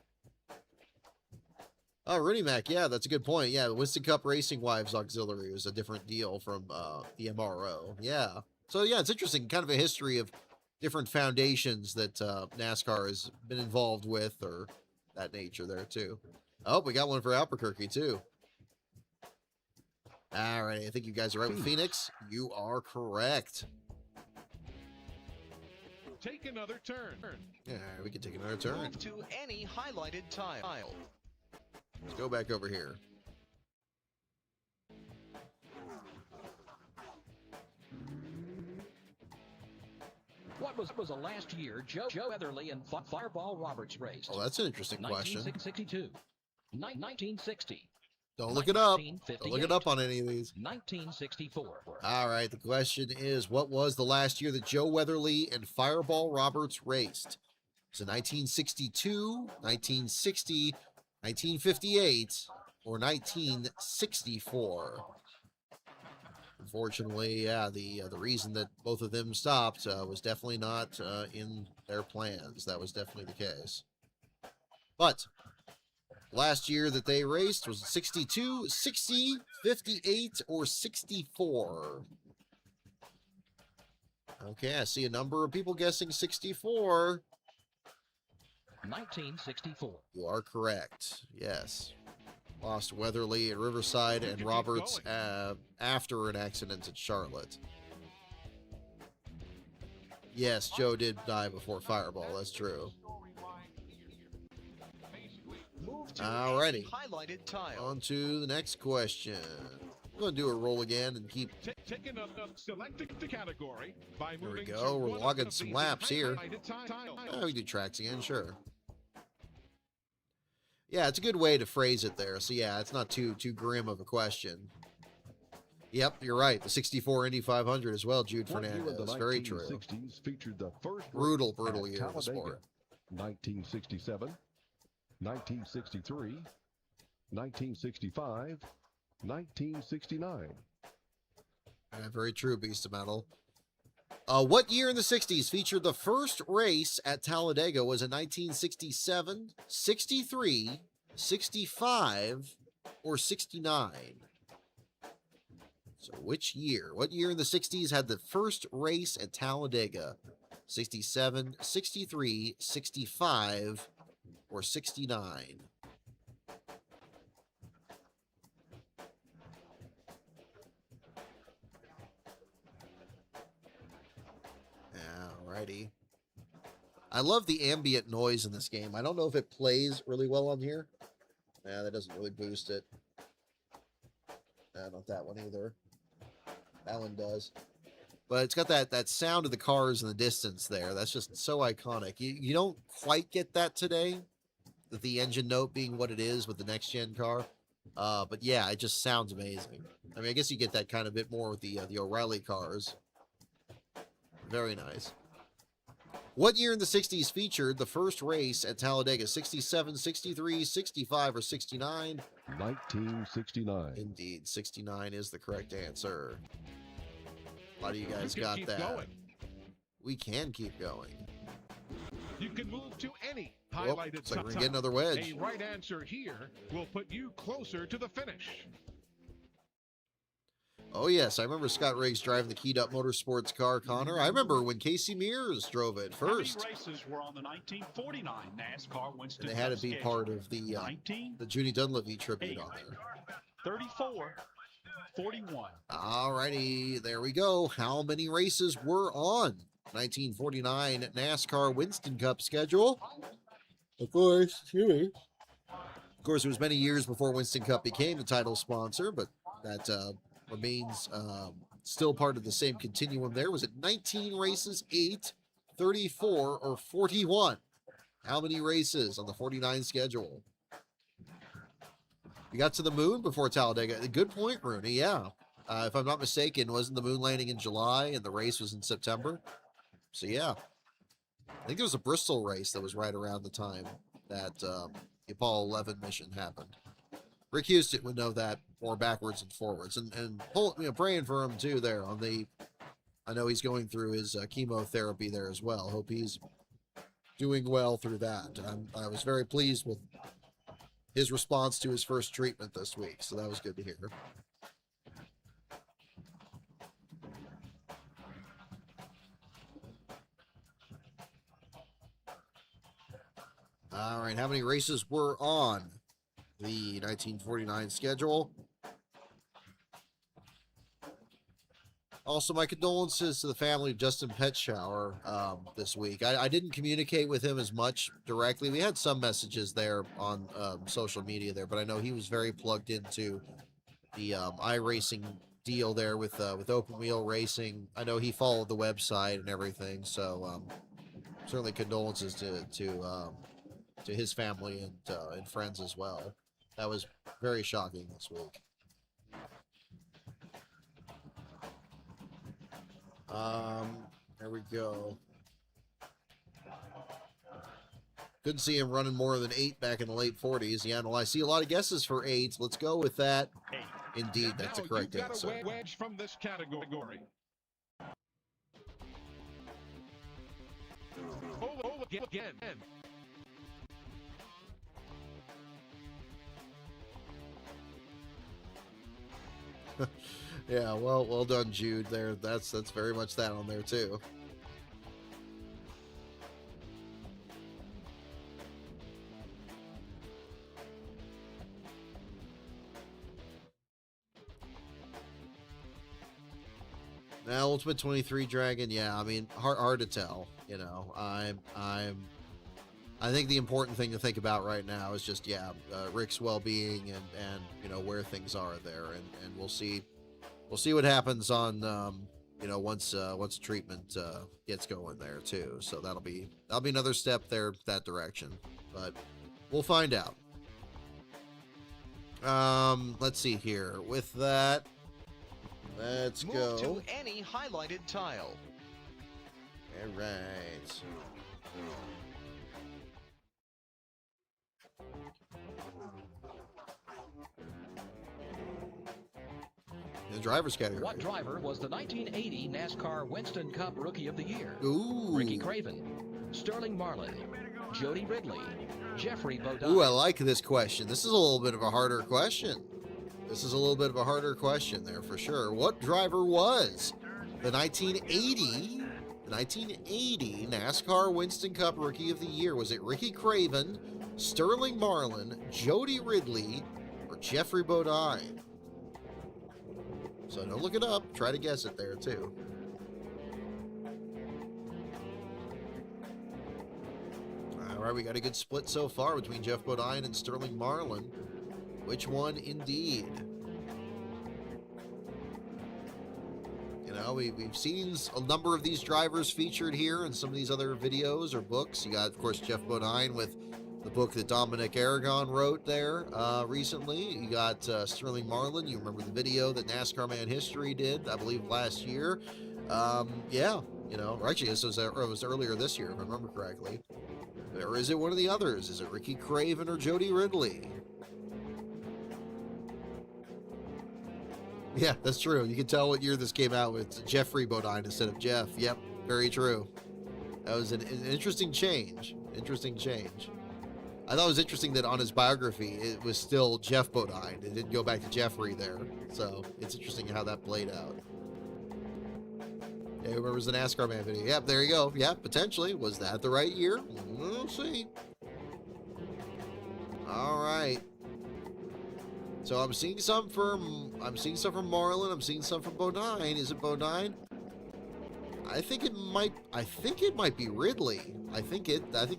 Oh, Rudy Mac, yeah, that's a good point. Yeah, the Winston Cup Racing Wives Auxiliary was a different deal from the MRO. Yeah. So, yeah, it's interesting, kind of a history of different foundations that NASCAR has been involved with, or that nature there too. Oh, we got one for Albuquerque too. All right, I think you guys are right with Phoenix. You are correct. Take another turn. Yeah, we can take another turn. Move to any highlighted tile. Let's go back over here. What was the last year Joe Weatherly and Fireball Roberts raced? Oh, that's an interesting question. 1962, 1960. Don't look it up. Don't look it up on any of these. 1964. All right, the question is, what was the last year that Joe Weatherly and Fireball Roberts raced? Is it 1962, 1960, 1958, or 1964? Unfortunately, yeah, the reason that both of them stopped was definitely not in their plans. That was definitely the case. But last year that they raced was 62, 60, 58, or 64. Okay, I see a number of people guessing 64. 1964. You are correct. Yes. Lost Weatherly at Riverside and Roberts after an accident at Charlotte. Yes, Joe did die before Fireball. That's true. Alrighty. Highlighted tile. On to the next question. I'm going to do a roll again and keep... Taking up select the category by There we moving go. to We're one logging of some the laps here. highlighted tiles. We can do tracks again, sure. Yeah, it's a good way to phrase it there. So yeah, it's not too grim of a question. Yep, you're right. The 64 Indy 500 as well, Jude Fernandez. Very true. 1960s featured the first Brutal race year at of the sport. 1967, 1963, 1965, 1969. Very true, Beast of Metal. What year in the 60s featured the first race at Talladega? Was it 1967, 63, 65, or 69? So which year? What year in the 60s had the first race at Talladega? 67, 63, 65, or 69? Alrighty. I love the ambient noise in this game. I don't know if it plays really well on here. Yeah, that doesn't really boost it. Not that one either. That one does. But it's got that sound of the cars in the distance there. That's just so iconic. You don't quite get that today, with the engine note being what it is with the next-gen car. But yeah, it just sounds amazing. I mean, I guess you get that kind of bit more with the O'Reilly cars. Very nice. What year in the 60s featured the first race at Talladega? 67, 63, 65, or 69? 1969. Indeed, 69 is the correct answer. A lot of you guys You can got keep that. going. We can keep going. You can move to any Oh, highlighted looks like we're tile. gonna get another wedge. A right answer here will put you closer to the finish. Oh, yes. I remember Scott Riggs driving the keyed up motorsports car, Connor. I remember when Casey Mears drove it first. How many races were on the 1949 NASCAR Winston And they had to Cup be schedule? part of the 19, Judy Dunleavy tribute on there. 34, 41. Alrighty, there we go. How many races were on 1949 NASCAR Winston Cup schedule? Of course, it was many years before Winston Cup became the title sponsor, but that remains still part of the same continuum there. Was it 19 races, 8, 34, or 41? How many races on the 49 schedule? We got to the moon before Talladega. Good point, Rooney. Yeah. If I'm not mistaken, wasn't the moon landing in July and the race was in September? So, yeah. I think there was a Bristol race that was right around the time that the Apollo 11 mission happened. Rick Houston would know that more backwards and forwards. And praying for him, too, there on the... I know he's going through his chemotherapy there as well. Hope he's doing well through that. I was very pleased with his response to his first treatment this week, so that was good to hear. All right, how many races were on the 1949 schedule? Also, my condolences to the family of Justin Petshower this week. I didn't communicate with him as much directly. We had some messages there on social media there, but I know he was very plugged into the iRacing deal there with Open Wheel Racing. I know he followed the website and everything, so certainly condolences to his family and friends as well. That was very shocking this week. There we go. Couldn't see him running more than 8 back in the late 40s. Yeah, no, I see a lot of guesses for 8. Let's go with that. Indeed, that's a correct answer. A wedge from this category. Again. Yeah, well done, Jude. There, that's very much that on there too. Now, Ultimate 23 Dragon, yeah, I mean, hard to tell. You know, I think the important thing to think about right now is just, Rick's well-being and you know where things are there, and we'll see what happens on once treatment gets going there too. So that'll be another step there that direction, but we'll find out. Let's see here. With that, let's Move go to any highlighted tile. All right. The driver's category. What driver was the 1980 NASCAR Winston Cup Rookie of the Year? Ooh. Ricky Craven, Sterling Marlin, Jody Ridley, Jeffrey Bodine. Ooh, I like this question. This is a little bit of a harder question. There for sure. What driver was the 1980 NASCAR Winston Cup Rookie of the Year? Was it Ricky Craven, Sterling Marlin, Jody Ridley, or Jeffrey Bodine? So don't look it up. Try to guess it there too. All right, we got a good split so far between Jeff Bodine and Sterling Marlin. Which one indeed? You know, we've seen a number of these drivers featured here in some of these other videos or books. You got, of course, Jeff Bodine with the book that Dominic Aragon wrote there recently. You got Sterling Marlin. You remember the video that NASCAR Man History did, I believe, last year. Yeah, you know, or actually, it was earlier this year, if I remember correctly. Or is it one of the others? Is it Ricky Craven or Jody Ridley? Yeah, that's true. You can tell what year this came out with Jeffrey Bodine instead of Jeff. Yep, very true. That was an interesting change. I thought it was interesting that on his biography, it was still Jeff Bodine. It didn't go back to Jeffrey there. So it's interesting how that played out. Yeah, who remembers the NASCAR Man video? Yep, there you go. Yep, potentially. Was that the right year? We'll see. All right. So I'm seeing some from Marlin. I'm seeing some from Bodine. Is it Bodine? I think it might be Ridley. I think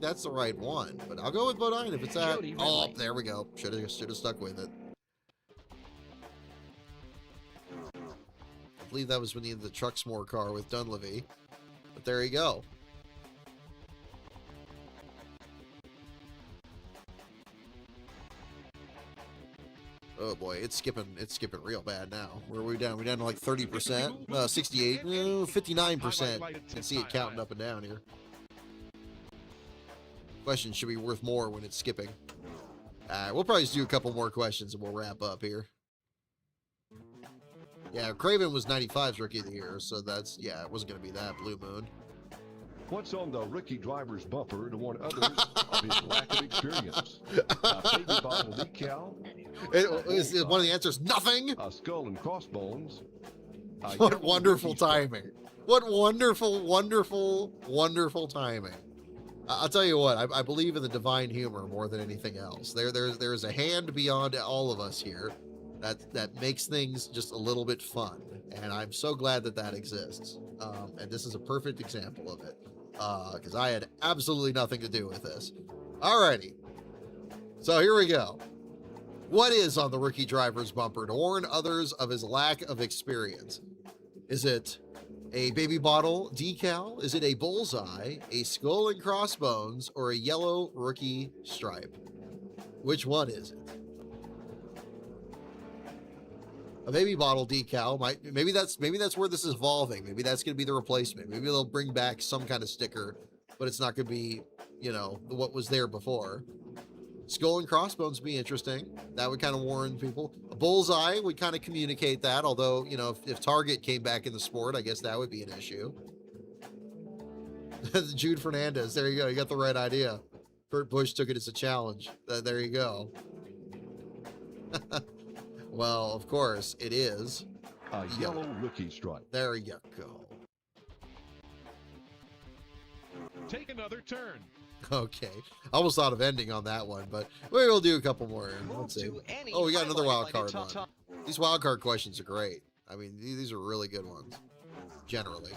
that's the right one. But I'll go with Bodine if it's that. Oh, there we go. Should have stuck with it. I believe that was when he had the Truxmore car with Dunleavy. But there you go. Oh boy, it's skipping real bad now. Where are we down? We're down to like 30%, 68, 59%. You can see it counting up and down here. Question should be worth more when it's skipping. We'll probably just do a couple more questions and we'll wrap up here. Yeah, Craven was 95's Rookie of the Year, so that's, yeah, it wasn't going to be that Blue Moon. What's on the Ricky driver's bumper to warn others of his lack of experience? A baby bottle decal? One of the answers, nothing. A skull and crossbones? What wonderful timing. What wonderful, wonderful, wonderful timing. I'll tell you what, I believe in the divine humor more than anything else. There's a hand beyond all of us here that makes things just a little bit fun, and I'm so glad that that exists. And this is a perfect example of it, because I had absolutely nothing to do with this. Alrighty, so here we go. What is on the rookie driver's bumper to warn others of his lack of experience? Is it a baby bottle decal? Is it a bullseye, a skull and crossbones, or a yellow rookie stripe? Which one is it? A baby bottle decal might, maybe that's where this is evolving. Maybe that's going to be the replacement. Maybe they'll bring back some kind of sticker, but it's not going to be, you know, what was there before. Skull and crossbones would be interesting. That would kind of warn people. A bullseye would kind of communicate that, although, you know, if Target came back in the sport, I guess that would be an issue. Jude Fernandez, there you go. You got the right idea. Kurt Busch took it as a challenge. There you go. Well, of course, it is A yellow rookie stripe. There you go. Take another turn. Okay. I almost thought of ending on that one, but we'll do a couple more. Move Let's see. to any Oh, we got another wild highlighted card top- one. These wild card questions are great. I mean, these are really good ones, generally.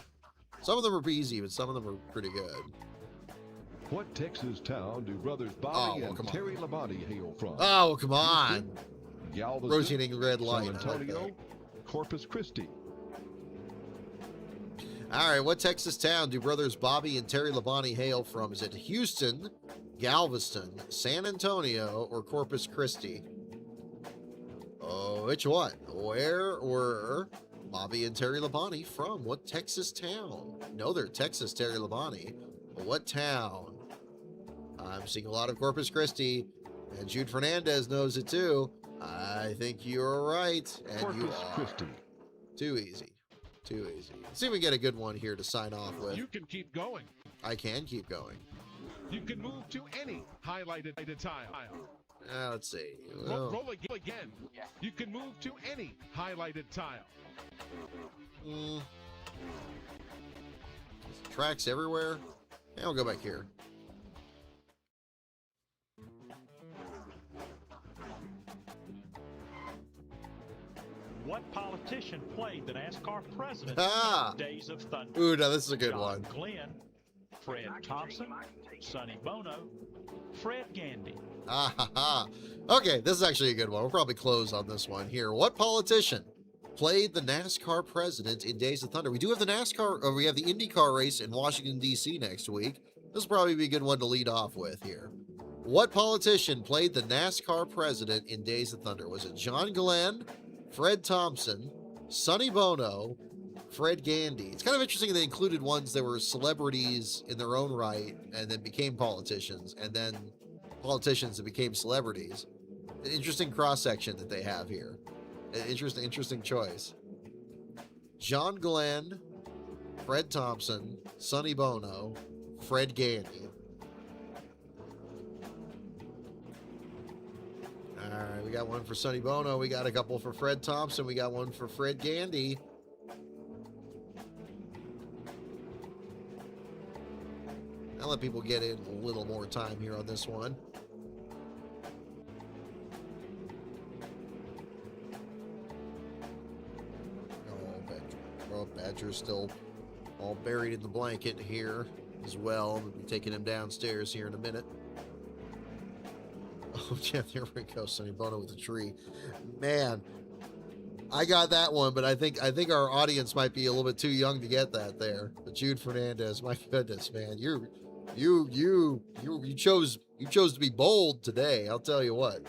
Some of them are easy, but some of them are pretty good. What Texas town do brothers Bobby well, and come on. Terry Labonte hail from? Oh, well, come on. Galveston, Rotating red light. San I like Antonio, that. Corpus Christi. All right, what Texas town do brothers Bobby and Terry Labonte hail from? Is it Houston, Galveston, San Antonio, or Corpus Christi? Oh, which one? Where were Bobby and Terry Labonte from? What Texas town? No, they're Texas, Terry Labonte. But what town? I'm seeing a lot of Corpus Christi, and Jude Fernandez knows it too. I think you're right, and you Corpus are. Christi. Too easy. Too easy. Let's see if we get a good one here to sign off with. You can keep going. I can keep going. You can move to any highlighted tile. Let's see. Roll, Well, roll again. You can move to any highlighted tile. Tracks everywhere. Yeah, I'll go back here. What politician played the NASCAR president Ah! in Days of Thunder? Ooh, now this is a good John one. Glenn, Fred Thompson, Sonny Bono, Fred Gandy. Ah, ha, ha. Okay, this is actually a good one. We'll probably close on this one here. What politician played the NASCAR president in Days of Thunder? We do have the NASCAR, or we have the IndyCar race in Washington, D.C. next week. This will probably be a good one to lead off with here. What politician played the NASCAR president in Days of Thunder? Was it John Glenn, Fred Thompson, Sonny Bono, Fred Gandy? It's kind of interesting they included ones that were celebrities in their own right and then became politicians, and then politicians that became celebrities. An interesting cross-section that they have here. An interesting choice. John Glenn, Fred Thompson, Sonny Bono, Fred Gandy. All right, we got one for Sonny Bono. We got a couple for Fred Thompson. We got one for Fred Gandy. I'll let people get in a little more time here on this one. Oh, Badger's still all buried in the blanket here as well. We'll be taking him downstairs here in a minute. Oh, yeah, there we go. Sonny Bono with the tree. Man, I got that one, but I think our audience might be a little bit too young to get that there. But Jude Fernandez, my goodness, man, you chose to be bold today. I'll tell you what.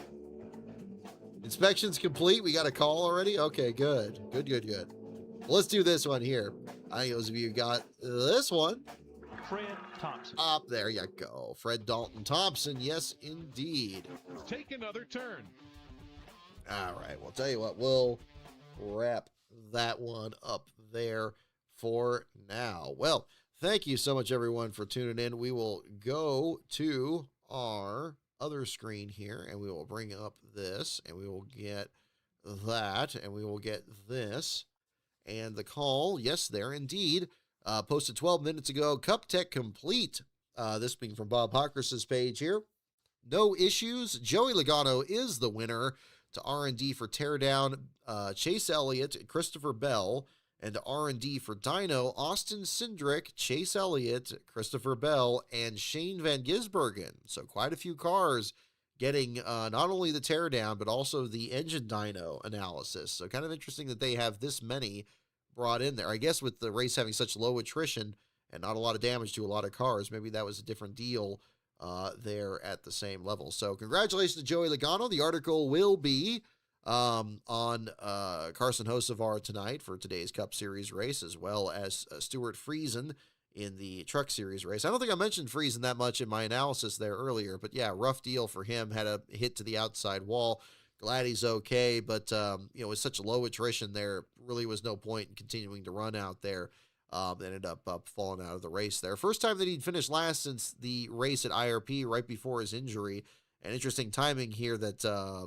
Inspection's complete. We got a call already. Okay, good. Well, let's do this one here. I think those of you got this one. Fred Thompson. Up there you go. Fred Dalton Thompson. Yes, indeed. Take another turn. All right. Well, tell you what, we'll wrap that one up there for now. Well, thank you so much, everyone, for tuning in. We will go to our other screen here, and we will bring up this, and we will get that, and we will get this. And the call, yes, there indeed. Posted 12 minutes ago, Cup Tech Complete This being from Bob Hockers's page here. No issues. Joey Logano is the winner. To R&D for Teardown, Chase Elliott, Christopher Bell, and to R&D for Dyno, Austin Cindric, Chase Elliott, Christopher Bell, and Shane Van Gisbergen. So quite a few cars getting not only the Teardown, but also the engine dyno analysis. So kind of interesting that they have this many brought in there. I guess with the race having such low attrition and not a lot of damage to a lot of cars, maybe that was a different deal there at the same level. So congratulations to Joey Logano. The article will be on Carson Hocevar tonight for today's Cup Series race, as well as Stuart Friesen in the Truck Series race. I don't think I mentioned Friesen that much in my analysis there earlier, but yeah, rough deal for him. Had a hit to the outside wall. Glad he's okay, but with such low attrition there, really was no point in continuing to run out there. Ended up falling out of the race there. First time that he'd finished last since the race at IRP right before his injury. And interesting timing here that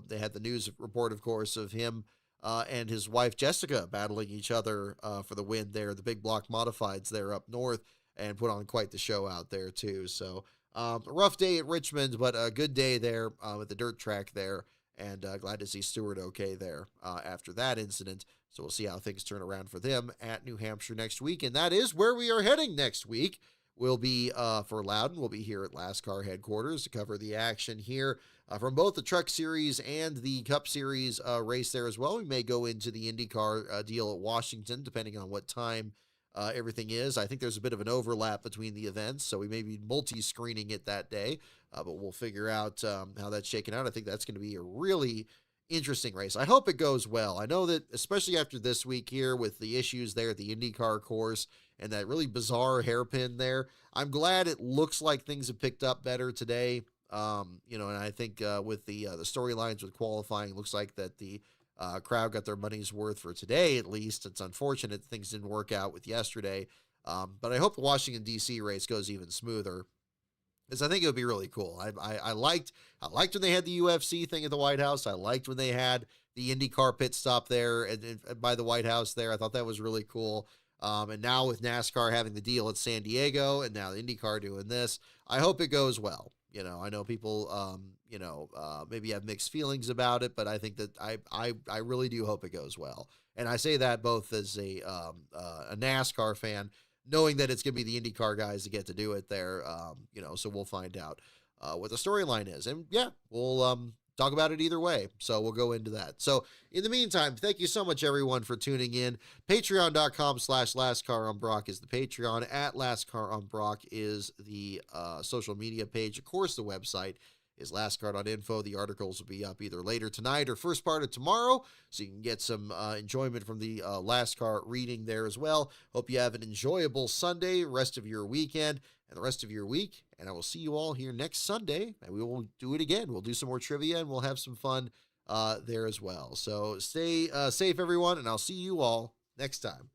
they had the news report, of course, of him and his wife Jessica battling each other for the win there. The big block modifieds there up north, and put on quite the show out there too. So a rough day at Richmond, but a good day there at the dirt track there. And glad to see Stewart okay there after that incident. So we'll see how things turn around for them at New Hampshire next week. And that is where we are heading next week. We'll be, for Loudon, we'll be here at Last Car headquarters to cover the action here from both the Truck Series and the Cup Series race there as well. We may go into the IndyCar deal at Washington, depending on what time everything is. I think there's a bit of an overlap between the events, so we may be multi-screening it that day, but we'll figure out how that's shaken out. I think that's going to be a really interesting race. I hope it goes well. I know that, especially after this week here with the issues there at the IndyCar course and that really bizarre hairpin there, I'm glad it looks like things have picked up better today. And I think with the storylines with qualifying, it looks like that the crowd got their money's worth for today, at least. It's unfortunate things didn't work out with yesterday. But I hope the Washington, D.C. race goes even smoother, because I think it would be really cool. I liked when they had the UFC thing at the White House. I liked when they had the IndyCar pit stop there and by the White House there. I thought that was really cool. And now with NASCAR having the deal at San Diego and now the IndyCar doing this, I hope it goes well. I know people, maybe have mixed feelings about it, but I think that I really do hope it goes well. And I say that both as a NASCAR fan, knowing that it's going to be the IndyCar guys that get to do it there, so we'll find out what the storyline is. And yeah, we'll talk about it either way. So we'll go into that. So in the meantime, thank you so much, everyone, for tuning in. Patreon.com/LastCarOnBrock is the Patreon. At LastCarOnBrock is the social media page. Of course, the website is lastcar.info. The articles will be up either later tonight or first part of tomorrow, so you can get some enjoyment from the Last Car reading there as well. Hope you have an enjoyable Sunday, rest of your weekend, and the rest of your week, and I will see you all here next Sunday, and we will do it again. We'll do some more trivia, and we'll have some fun there as well. So stay safe, everyone, and I'll see you all next time.